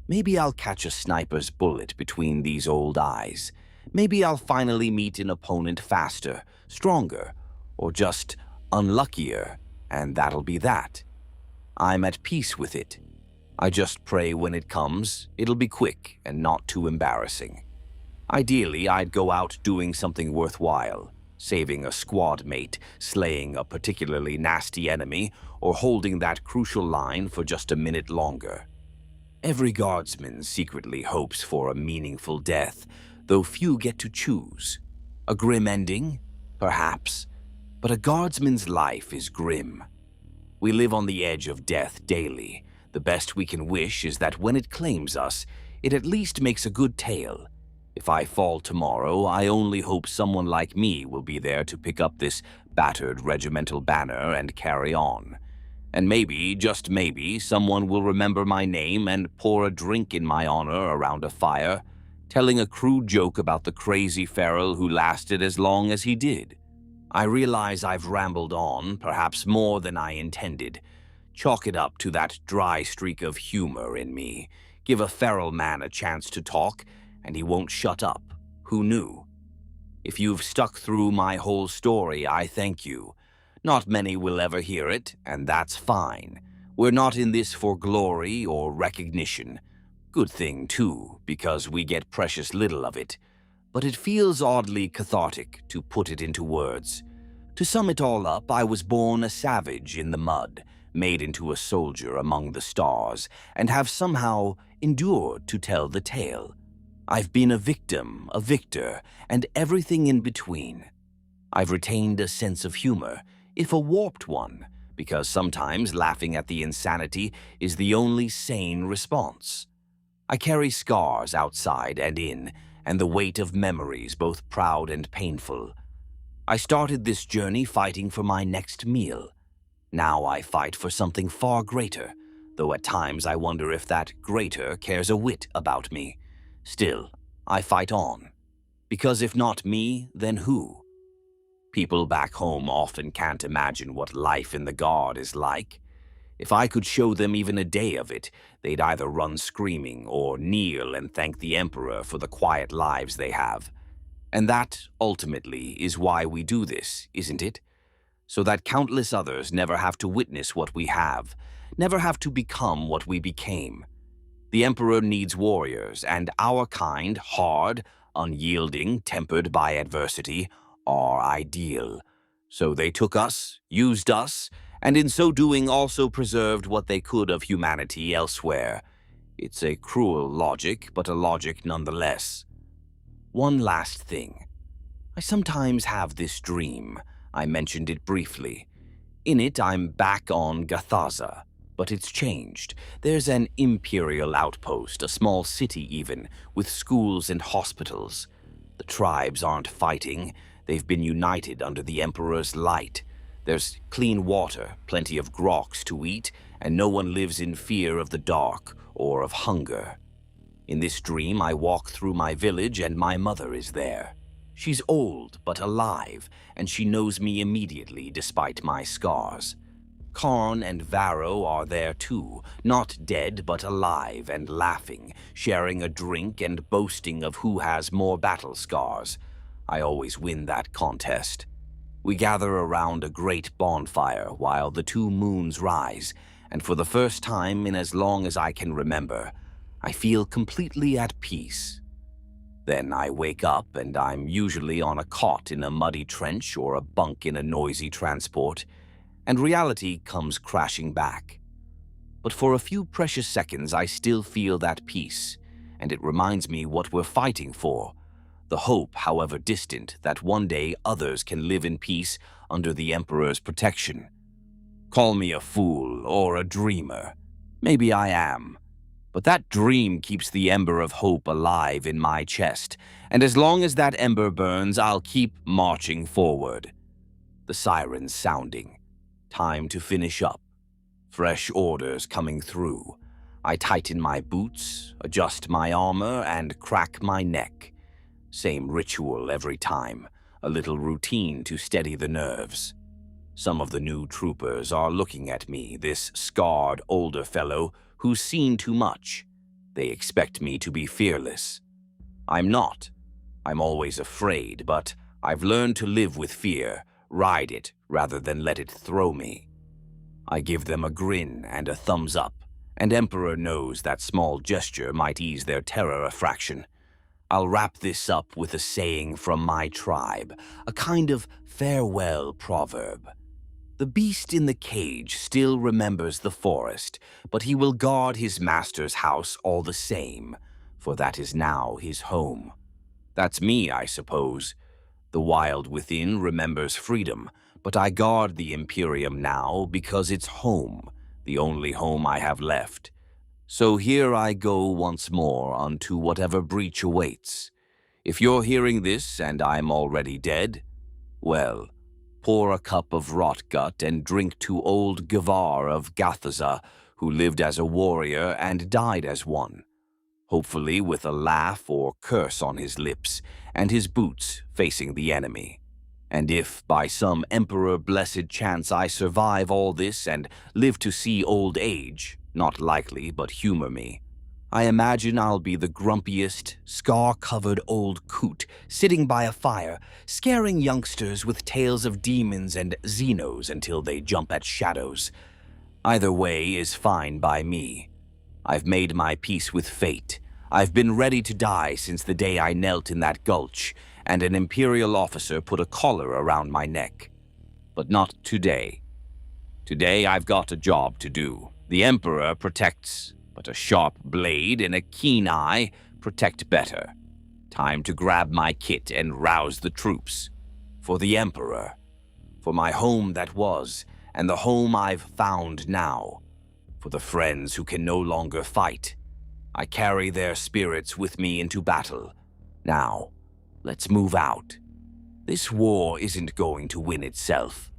Maybe I'll catch a sniper's bullet between these old eyes. Maybe I'll finally meet an opponent faster, stronger, or just unluckier, and that'll be that. I'm at peace with it. I just pray when it comes, it'll be quick and not too embarrassing. Ideally, I'd go out doing something worthwhile, saving a squad mate, slaying a particularly nasty enemy, or holding that crucial line for just a minute longer. Every guardsman secretly hopes for a meaningful death, though few get to choose. A grim ending? Perhaps. But a guardsman's life is grim. We live on the edge of death daily. The best we can wish is that when it claims us, it at least makes a good tale. If I fall tomorrow, I only hope someone like me will be there to pick up this battered regimental banner and carry on. And maybe, just maybe, someone will remember my name and pour a drink in my honor around a fire, telling a crude joke about the crazy feral who lasted as long as he did. I realize I've rambled on, perhaps more than I intended. Chalk it up to that dry streak of humor in me. Give a feral man a chance to talk, and he won't shut up. Who knew? If you've stuck through my whole story, I thank you. Not many will ever hear it, and that's fine. We're not in this for glory or recognition. Good thing, too, because we get precious little of it. But it feels oddly cathartic to put it into words. To sum it all up, I was born a savage in the mud, made into a soldier among the stars, and have somehow endured to tell the tale. I've been a victim, a victor, and everything in between. I've retained a sense of humor, if a warped one, because sometimes laughing at the insanity is the only sane response. I carry scars outside and in, and the weight of memories both proud and painful. I started this journey fighting for my next meal. Now I fight for something far greater, though at times I wonder if that greater cares a whit about me. Still, I fight on. Because if not me, then who? People back home often can't imagine what life in the Guard is like. If I could show them even a day of it, they'd either run screaming or kneel and thank the Emperor for the quiet lives they have. And that, ultimately, is why we do this, isn't it? So that countless others never have to witness what we have, never have to become what we became. The Emperor needs warriors, and our kind, hard, unyielding, tempered by adversity, are ideal. So they took us, used us, and in so doing also preserved what they could of humanity elsewhere. It's a cruel logic, but a logic nonetheless. One last thing. I sometimes have this dream. I mentioned it briefly. In it, I'm back on Gathaza. But it's changed. There's an Imperial outpost, a small city even, with schools and hospitals. The tribes aren't fighting. They've been united under the Emperor's light. There's clean water, plenty of groks to eat, and no one lives in fear of the dark or of hunger. In this dream, I walk through my village and my mother is there. She's old but alive, and she knows me immediately despite my scars. Karn and Varro are there too, not dead but alive and laughing, sharing a drink and boasting of who has more battle scars. I always win that contest. We gather around a great bonfire while the two moons rise, and for the first time in as long as I can remember, I feel completely at peace. Then I wake up and I'm usually on a cot in a muddy trench or a bunk in a noisy transport, and reality comes crashing back. But for a few precious seconds I still feel that peace, and it reminds me what we're fighting for. The hope, however distant, that one day others can live in peace under the Emperor's protection. Call me a fool or a dreamer. Maybe I am. But that dream keeps the ember of hope alive in my chest, and as long as that ember burns, I'll keep marching forward. The sirens sounding. Time to finish up. Fresh orders coming through. I tighten my boots, adjust my armor, and crack my neck. Same ritual every time, a little routine to steady the nerves. Some of the new troopers are looking at me, this scarred older fellow who's seen too much. They expect me to be fearless. I'm not. I'm always afraid, but I've learned to live with fear, ride it, rather than let it throw me. I give them a grin and a thumbs up, and Emperor knows that small gesture might ease their terror a fraction. I'll wrap this up with a saying from my tribe, a kind of farewell proverb. The beast in the cage still remembers the forest, but he will guard his master's house all the same, for that is now his home. That's me, I suppose. The wild within remembers freedom, but I guard the Imperium now because it's home, the only home I have left. So here I go once more unto whatever breach awaits. If you're hearing this and I'm already dead, well, pour a cup of rotgut and drink to old Ghevar of Gathaza, who lived as a warrior and died as one, hopefully with a laugh or curse on his lips and his boots facing the enemy. And if by some emperor-blessed chance I survive all this and live to see old age, not likely, but humor me, I imagine I'll be the grumpiest, scar-covered old coot sitting by a fire, scaring youngsters with tales of demons and xenos until they jump at shadows. Either way is fine by me. I've made my peace with fate. I've been ready to die since the day I knelt in that gulch, and an Imperial officer put a collar around my neck. But not today. Today I've got a job to do. The Emperor protects, but a sharp blade and a keen eye protect better. Time to grab my kit and rouse the troops. For the Emperor. For my home that was, and the home I've found now. For the friends who can no longer fight. I carry their spirits with me into battle. Now, let's move out. This war isn't going to win itself.